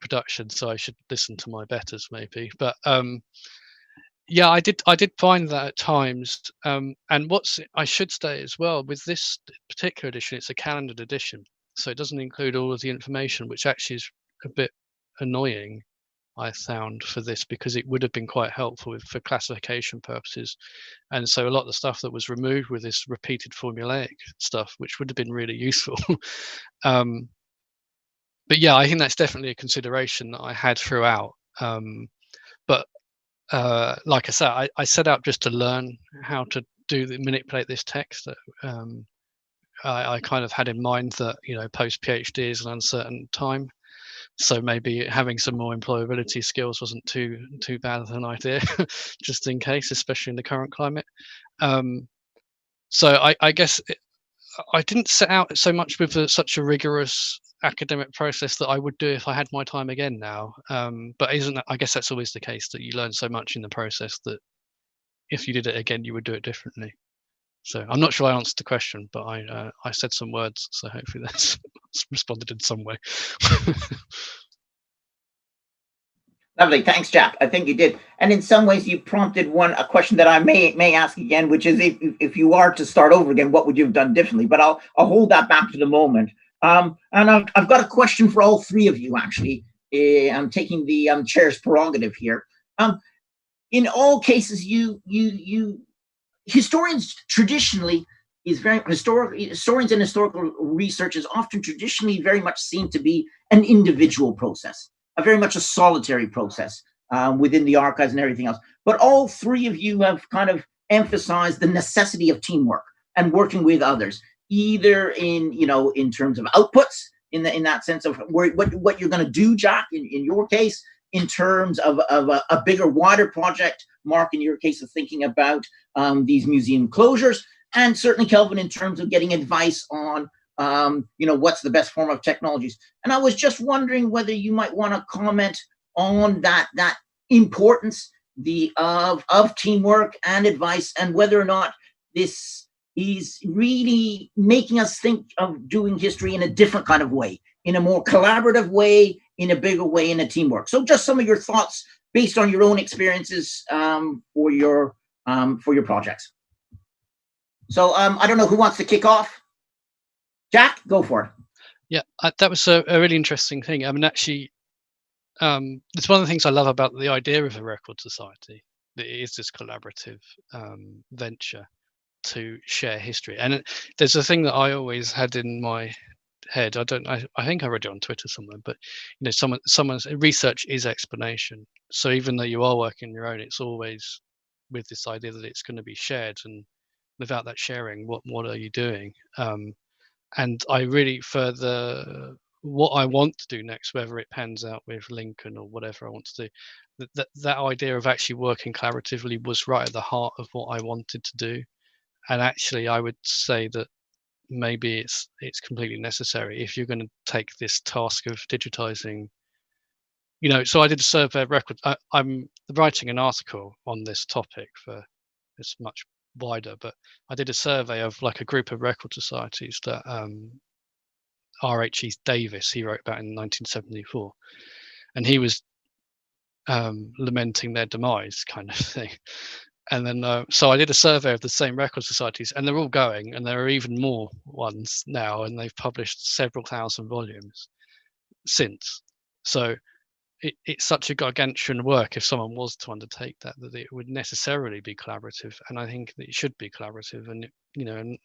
production, so I should listen to my betters maybe. But yeah, I did find that at times, and I should say as well, with this particular edition, it's a calendared edition, so it doesn't include all of the information, which actually is a bit annoying, I found, for this, because it would have been quite helpful for classification purposes. And so a lot of the stuff that was removed with this repeated formulaic stuff, which would have been really useful. But yeah, I think that's definitely a consideration that I had throughout. But like I said, I set out just to learn how to manipulate this text. I kind of had in mind that, post PhD is an uncertain time. So maybe having some more employability skills wasn't too bad of an idea, just in case, especially in the current climate. So I guess I didn't set out so much with such a rigorous academic process that I would do if I had my time again now. But I guess that's always the case, that you learn so much in the process that if you did it again, you would do it differently. So I'm not sure I answered the question, but I said some words, so hopefully that's responded in some way. Lovely, thanks, Jack. I think you did, and in some ways, you prompted a question that I may ask again, which is if you are to start over again, what would you have done differently? But I'll hold that back to the moment. And I've got a question for all three of you. Actually, I'm taking the chair's prerogative here. In all cases, historians traditionally historians and historical research is often traditionally very much seen to be an individual process, very much a solitary process within the archives and everything else. But all three of you have kind of emphasized the necessity of teamwork and working with others, either in terms of outputs, in that sense of what you're going to do, Jack, in your case, in terms of a bigger, wider project, Mark, in your case of thinking about these museum closures, and certainly Kelvin in terms of getting advice on what's the best form of technologies. And I was just wondering whether you might want to comment on that importance of teamwork and advice, and whether or not this is really making us think of doing history in a different kind of way, in a more collaborative way, in a bigger way, in a teamwork. So just some of your thoughts based on your own experiences for your projects. So I don't know who wants to kick off. Jack, go for it. Yeah, that was a really interesting thing. I mean, actually, it's one of the things I love about the idea of a record society. It is this collaborative venture. to share history. And there's a thing that I always had in my head. I think I read it on Twitter somewhere, but someone's research is explanation. So even though you are working on your own, it's always with this idea that it's going to be shared, and without that sharing, what are you doing? And I really, for what I want to do next, whether it pans out with Lincoln or whatever I want to do, that idea of actually working collaboratively was right at the heart of what I wanted to do. And actually, I would say that maybe it's completely necessary if you're going to take this task of digitizing. So I did a survey of records. I'm writing an article on this topic for it's much wider, but I did a survey of like a group of record societies that R.H.E. Davis, he wrote about in 1974, and he was lamenting their demise, kind of thing. And then so I did a survey of the same record societies, and they're all going, and there are even more ones now, and they've published several thousand volumes since. So it's such a gargantuan work if someone was to undertake that it would necessarily be collaborative, and I think that it should be collaborative. And and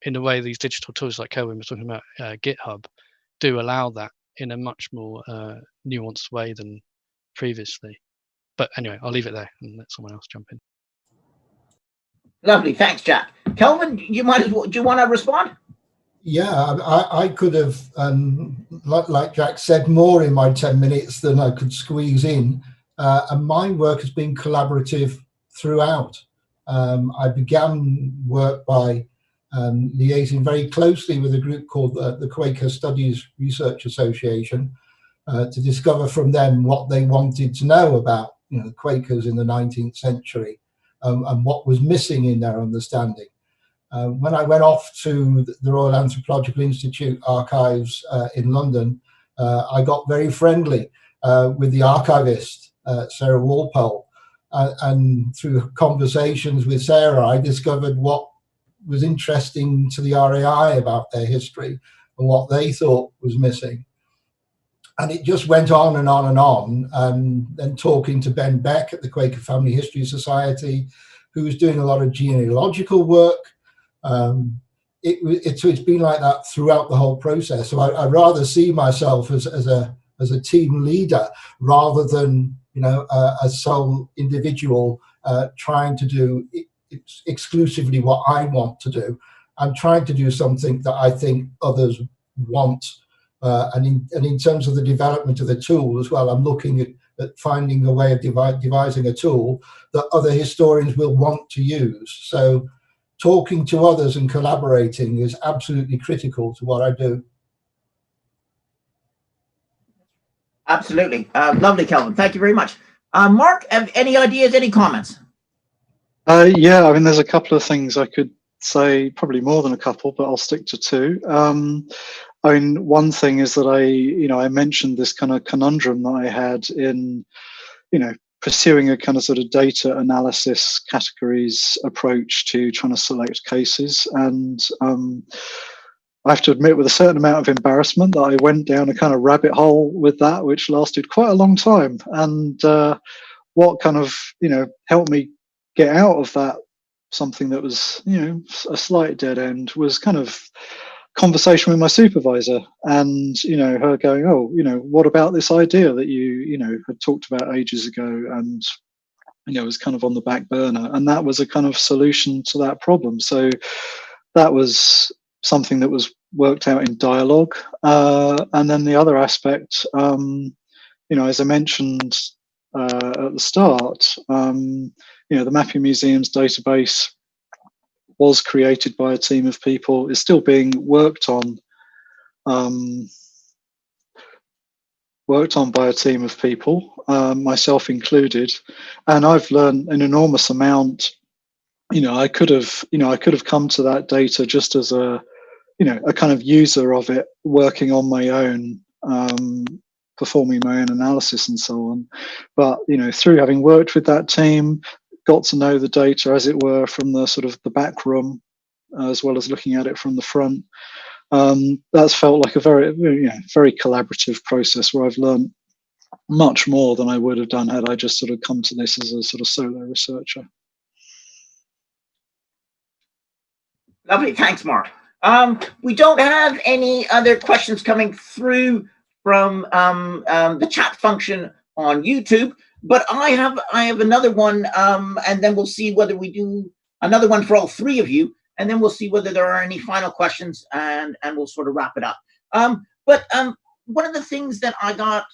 in a way, these digital tools like Kelvin was talking about, GitHub, do allow that in a much more nuanced way than previously. But anyway, I'll leave it there and let someone else jump in. Lovely, thanks, Jack. Kelvin, do you want to respond? Yeah, I could have, like Jack said, more in my 10 minutes than I could squeeze in. And my work has been collaborative throughout. I began work by liaising very closely with a group called the Quaker Studies Research Association to discover from them what they wanted to know about the Quakers in the 19th century and what was missing in their understanding. When I went off to the Royal Anthropological Institute archives in London, I got very friendly with the archivist, Sarah Walpole, and through conversations with Sarah, I discovered what was interesting to the RAI about their history and what they thought was missing. And it just went on and on and on. And then talking to Ben Beck at the Quaker Family History Society, who was doing a lot of genealogical work. It's been like that throughout the whole process. So I'd rather see myself as a team leader rather than a sole individual trying to do exclusively what I want to do. I'm trying to do something that I think others want. And in terms of the development of the tool as well, I'm looking at finding a way of devising a tool that other historians will want to use. So talking to others and collaborating is absolutely critical to what I do. Absolutely. Lovely, Kelvin. Thank you very much. Mark, any ideas, any comments? Yeah, I mean, there's a couple of things I could say, probably more than a couple, but I'll stick to two. I mean, one thing is that I mentioned this kind of conundrum that I had in, pursuing a kind of sort of data analysis categories approach to trying to select cases. And I have to admit with a certain amount of embarrassment that I went down a kind of rabbit hole with that, which lasted quite a long time. And what kind of, helped me get out of that, something that was, a slight dead end, was kind of conversation with my supervisor and her going, oh, what about this idea that you had talked about ages ago, and it was kind of on the back burner, and that was a kind of solution to that problem. So that was something that was worked out in dialogue. And then the other aspect, as I mentioned at the start, the Mapping Museums database was created by a team of people, is still being worked on by a team of people, myself included, and I've learned an enormous amount. I could have come to that data just as a kind of user of it, working on my own, performing my own analysis and so on. But through having worked with that team, got to know the data, as it were, from the sort of the back room, as well as looking at it from the front. That's felt like a very, very collaborative process where I've learned much more than I would have done had I just sort of come to this as a sort of solo researcher. Lovely. Thanks, Mark. We don't have any other questions coming through from the chat function on YouTube, but I have another one, and then we'll see whether we do another one for all three of you, and then we'll see whether there are any final questions, and we'll sort of wrap it up. But one of the things that I got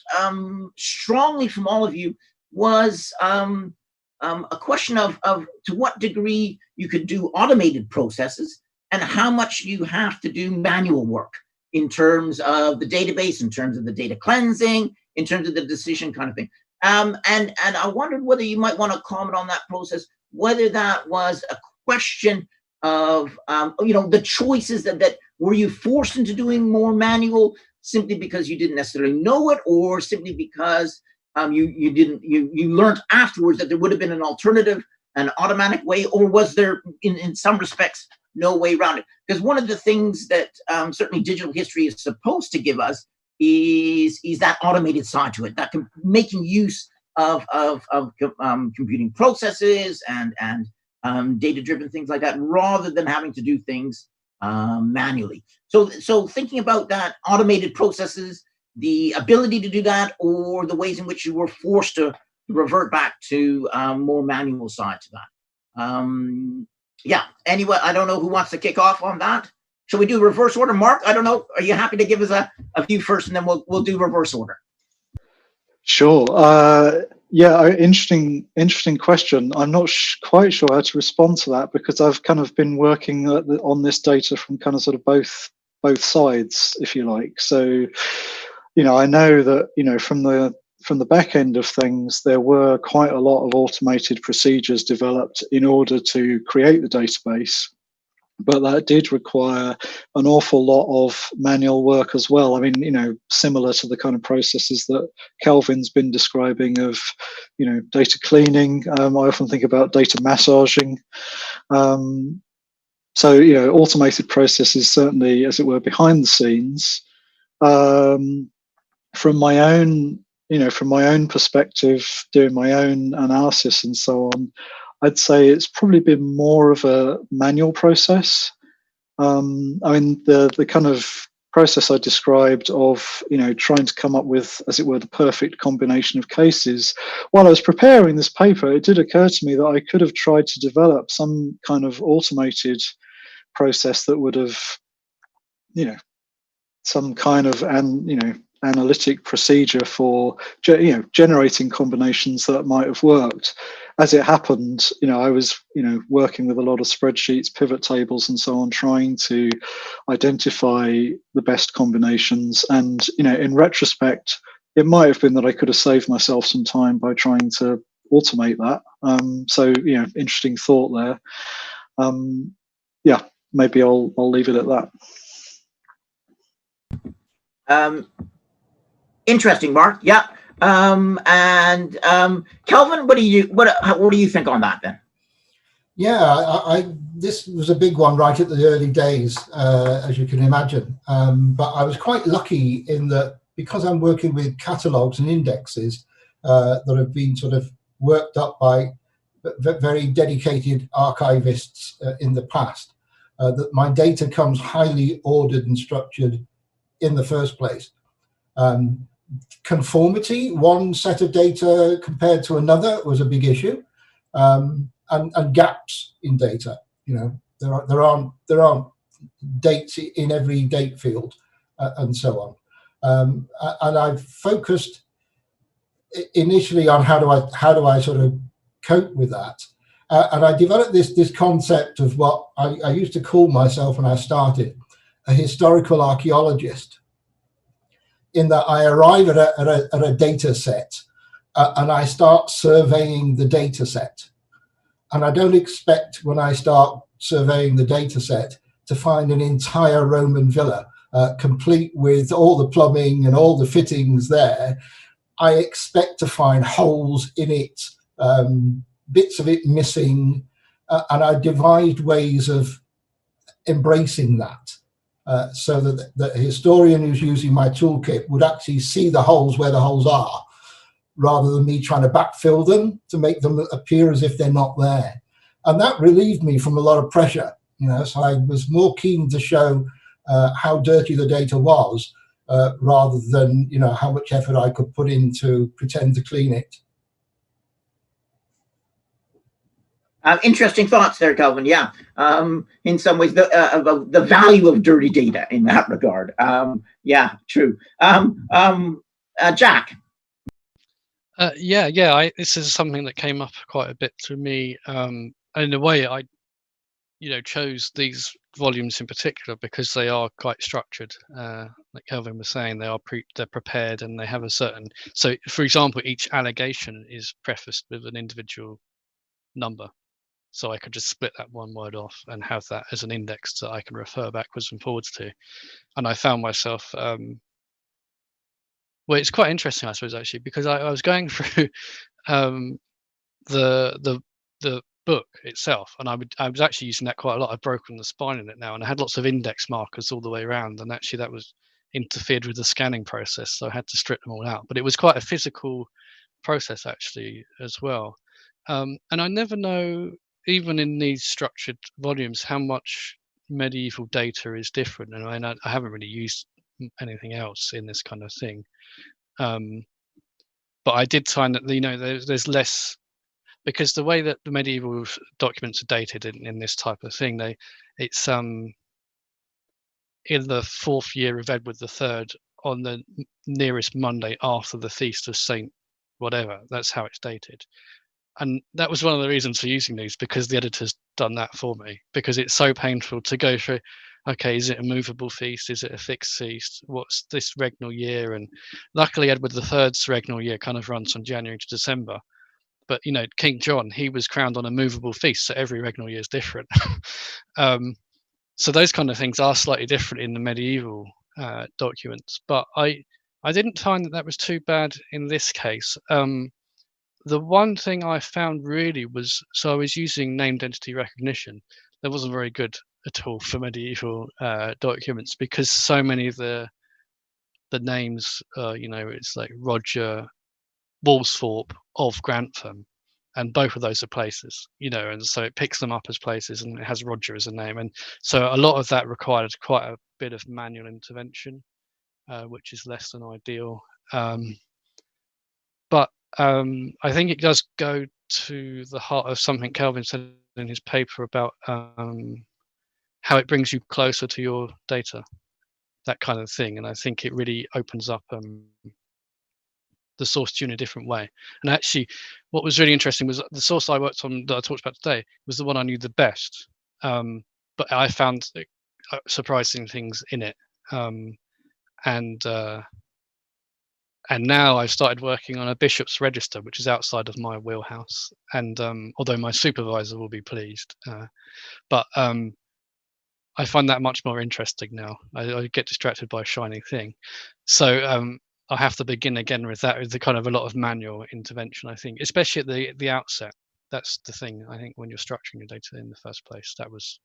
strongly from all of you was a question of to what degree you could do automated processes and how much you have to do manual work in terms of the database, in terms of the data cleansing, in terms of the decision kind of thing. And I wondered whether you might want to comment on that process, whether that was a question of, the choices that were you forced into doing more manual simply because you didn't necessarily know it, or simply because you learned afterwards that there would have been an alternative, an automatic way, or was there in some respects no way around it? Because one of the things that certainly digital history is supposed to give us is that automated side to it, that making use of computing processes and data-driven things like that, rather than having to do things manually. So thinking about that, automated processes, the ability to do that, or the ways in which you were forced to revert back to more manual side to that. Yeah, anyway, I don't know who wants to kick off on that. Shall we do reverse order? Mark, I don't know. Are you happy to give us a few first, and then we'll do reverse order? Sure. Yeah, interesting question. I'm not quite sure how to respond to that, because I've kind of been working on this data from kind of sort of both sides, if you like. So, I know that, from the back end of things, there were quite a lot of automated procedures developed in order to create the database. But that did require an awful lot of manual work as well. I mean, similar to the kind of processes that Kelvin's been describing of, data cleaning. I often think about data massaging. So, automated processes certainly, as it were, behind the scenes. From my own perspective, doing my own analysis and so on, I'd say it's probably been more of a manual process. I mean, the kind of process I described of, trying to come up with, as it were, the perfect combination of cases. While I was preparing this paper, it did occur to me that I could have tried to develop some kind of automated process that would have, some kind of, analytic procedure for generating combinations that might have worked. As it happened, I was working with a lot of spreadsheets, pivot tables and so on, trying to identify the best combinations. And in retrospect, it might have been that I could have saved myself some time by trying to automate that. So interesting thought there. Yeah, maybe I'll leave it at that. Interesting, Mark. Yeah. And Kelvin, what do you think on that then? Yeah, this was a big one right at the early days, as you can imagine. But I was quite lucky in that, because I'm working with catalogues and indexes that have been sort of worked up by very dedicated archivists in the past, that my data comes highly ordered and structured in the first place. Conformity, one set of data compared to another, was a big issue, and gaps in data. There aren't dates in every date field, and so on. And I've focused initially on how do I sort of cope with that, and I developed this concept of what I used to call myself when I started, a historical archaeologist. In that I arrive at a data set and I start surveying the data set. And I don't expect, when I start surveying the data set, to find an entire Roman villa complete with all the plumbing and all the fittings there. I expect to find holes in it, bits of it missing, and I devised ways of embracing that. So that the historian who's using my toolkit would actually see the holes where the holes are, rather than me trying to backfill them to make them appear as if they're not there. And that relieved me from a lot of pressure, So I was more keen to show how dirty the data was rather than, how much effort I could put in to pretend to clean it. Interesting thoughts there, Kelvin. Yeah, in some ways, the value of dirty data in that regard. Yeah, true. Jack. This is something that came up quite a bit to me. And in a way, I, chose these volumes in particular because they are quite structured. Like Kelvin was saying, they're prepared and they have a certain. So, for example, each allegation is prefaced with an individual number. So I could just split that one word off and have that as an index that I can refer backwards and forwards to. And I found myself, well, it's quite interesting, I suppose, actually, because I was going through the book itself, and I was actually using that quite a lot. I've broken the spine in it now, and I had lots of index markers all the way around, and actually that was interfered with the scanning process, so I had to strip them all out. But it was quite a physical process actually as well. And I never know, even in these structured volumes, how much medieval data is different. And I haven't really used anything else in this kind of thing. But I did find that, there's less, because the way that the medieval documents are dated in this type of thing, it's in the 4th year of Edward III on the nearest Monday after the feast of Saint whatever. That's how it's dated. And that was one of the reasons for using these, because the editor's done that for me, because it's so painful to go through, okay, is it a movable feast? Is it a fixed feast? What's this regnal year? And luckily Edward III's regnal year kind of runs from January to December. But, King John, he was crowned on a movable feast, so every regnal year is different. So those kind of things are slightly different in the medieval documents. But I didn't find that was too bad in this case. The one thing I found really was, so I was using named entity recognition. That wasn't very good at all for medieval documents, because so many of the names, it's like Roger Woolsthorpe of Grantham, and both of those are places, and so it picks them up as places, and it has Roger as a name. And so a lot of that required quite a bit of manual intervention, which is less than ideal. But I think it does go to the heart of something Kelvin said in his paper about how it brings you closer to your data, that kind of thing. And I think it really opens up the source to you in a different way. And actually, what was really interesting was the source I worked on that I talked about today was the one I knew the best. But I found surprising things in it. And now I've started working on a bishop's register, which is outside of my wheelhouse. And although my supervisor will be pleased, but I find that much more interesting now. I get distracted by a shiny thing. So I have to begin again with that, with the kind of a lot of manual intervention, I think, especially at the outset. That's the thing, I think, when you're structuring your data in the first place. That was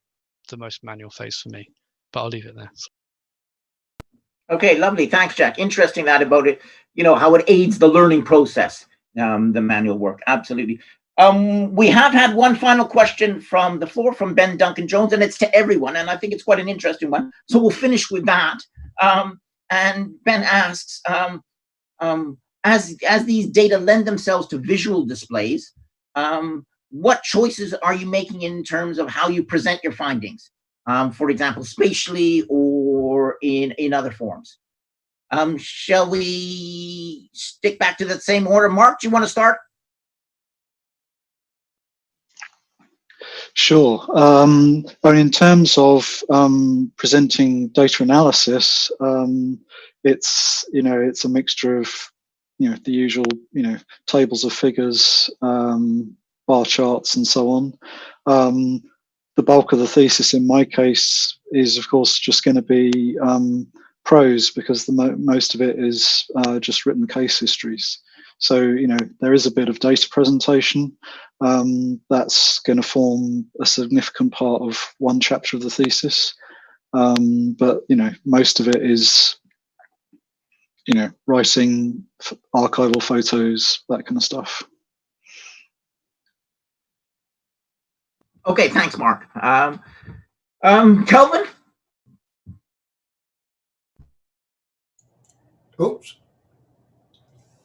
the most manual phase for me, but I'll leave it there. Okay, lovely. Thanks, Jack. Interesting that about it, how it aids the learning process, the manual work. Absolutely. We have had one final question from the floor from Ben Duncan Jones, and it's to everyone, and I think it's quite an interesting one. So we'll finish with that. And Ben asks, as these data lend themselves to visual displays, what choices are you making in terms of how you present your findings? For example, spatially or in other forms. Shall we stick back to that same order? Mark, do you want to start? Sure. In terms of presenting data analysis, it's a mixture of the usual tables of figures, bar charts, and so on. The bulk of the thesis in my case is, of course, just going to be prose, because the most of it is just written case histories. So, there is a bit of data presentation that's going to form a significant part of one chapter of the thesis. But, most of it is, writing archival photos, that kind of stuff. Okay, thanks, Mark. Kelvin? Oops,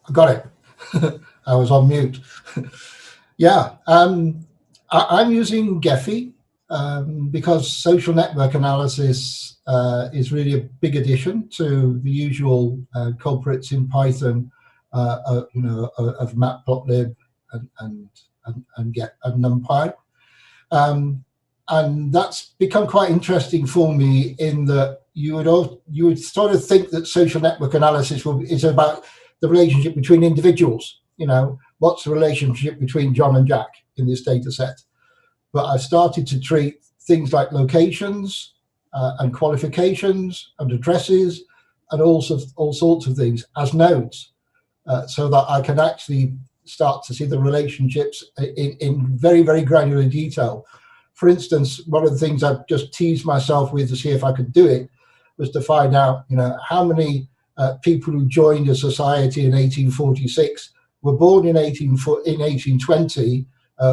I got it. I was on mute. Yeah, I'm using Gephi because social network analysis is really a big addition to the usual culprits in Python, of matplotlib and NumPy. And that's become quite interesting for me in that you would sort of think that social network analysis is about the relationship between individuals. What's the relationship between John and Jack in this data set? But I've started to treat things like locations and qualifications and addresses and all sorts of things as nodes, so that I can actually start to see the relationships in very, very granular detail. For instance, one of the things I've just teased myself with to see if I could do it was to find out, how many people who joined a society in 1846 were born in 1820,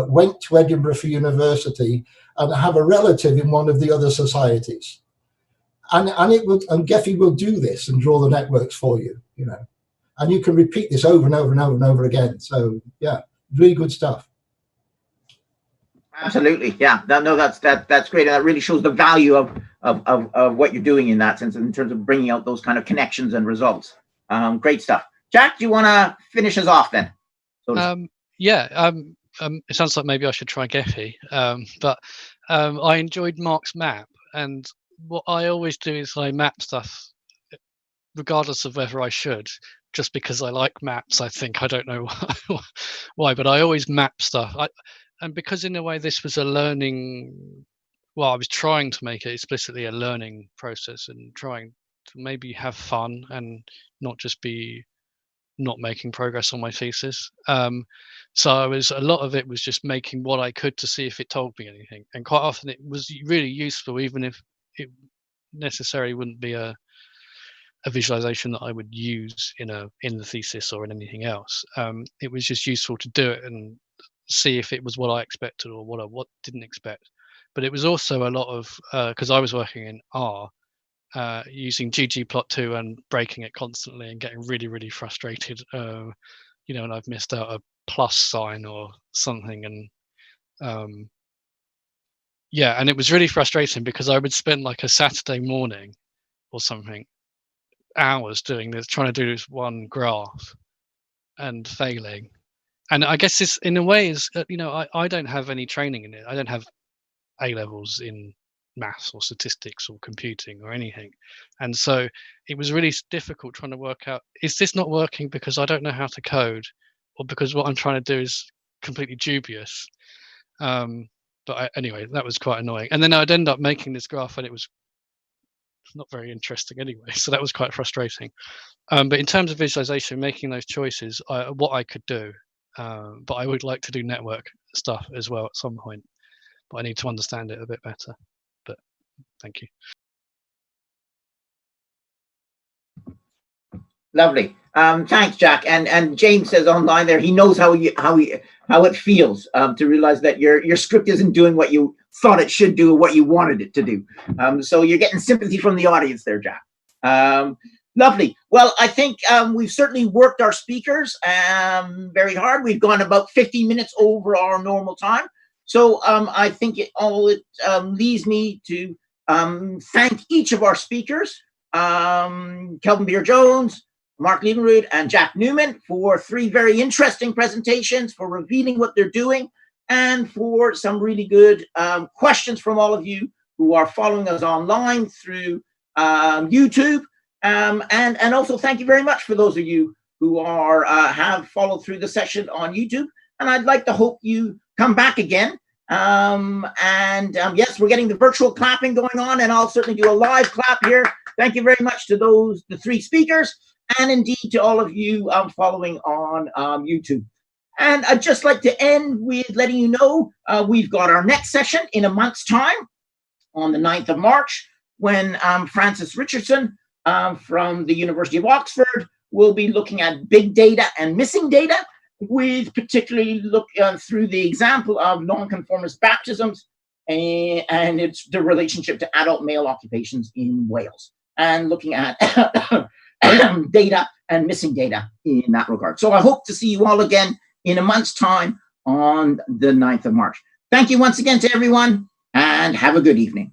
went to Edinburgh for university, and have a relative in one of the other societies. And Gephi will do this and draw the networks for you, and you can repeat this over and over and over and over again. So yeah, really good stuff. Absolutely, yeah. That's great, and that really shows the value of what you're doing in that sense, in terms of bringing out those kind of connections and results. Great stuff. Jack, do you want to finish us off then? It sounds like maybe I should try Gephi, but I enjoyed Mark's map, and what I always do is I map stuff regardless of whether I should, just because I like maps. I think, I don't know why, but I always map stuff. And because in a way this was a learning, I was trying to make it explicitly a learning process and trying to maybe have fun and not just be not making progress on my thesis. So a lot of it was just making what I could to see if it told me anything. And quite often it was really useful, even if it necessarily wouldn't be a visualization that I would use in the thesis or in anything else. It was just useful to do it and see if it was what I expected or what I didn't expect. But it was also a lot of, because I was working in R, using ggplot2 and breaking it constantly and getting really, really frustrated, and I've missed out a plus sign or something. And and it was really frustrating because I would spend like a Saturday morning or something, hours doing this, trying to do this one graph and failing. And I guess this, in a way, is I don't have any training in it. I don't have A levels in maths or statistics or computing or anything, and so it was really difficult trying to work out, is this not working because I don't know how to code, or because what I'm trying to do is completely dubious? Anyway, that was quite annoying. And then I'd end up making this graph and it was not very interesting anyway, so that was quite frustrating. But in terms of visualization, making those choices, what I could do. But I would like to do network stuff as well at some point, but I need to understand it a bit better. But thank you. Lovely. Thanks, Jack. And James says online there, he knows how it feels to realize that your script isn't doing what you thought it should do or what you wanted it to do. So you're getting sympathy from the audience there, Jack. Lovely. Well, I think we've certainly worked our speakers very hard. We've gone about 15 minutes over our normal time. So I think it leaves me to thank each of our speakers, Kelvin Beer-Jones, Mark Liebenrood, and Jack Newman, for 3 very interesting presentations, for revealing what they're doing, and for some really good questions from all of you who are following us online through YouTube. And also thank you very much for those of you who are have followed through the session on YouTube. And I'd like to hope you come back again. Yes, we're getting the virtual clapping going on, and I'll certainly do a live clap here. Thank you very much to the 3 speakers, and indeed to all of you following on YouTube. And I'd just like to end with letting you know we've got our next session in a month's time on the 9th of March, when Francis Richardson from the University of Oxford will be looking at big data and missing data, with particularly look through the example of nonconformist baptisms and it's the relationship to adult male occupations in Wales, and looking at data and missing data in that regard. So I hope to see you all again in a month's time on the 9th of March. Thank you once again to everyone, and have a good evening.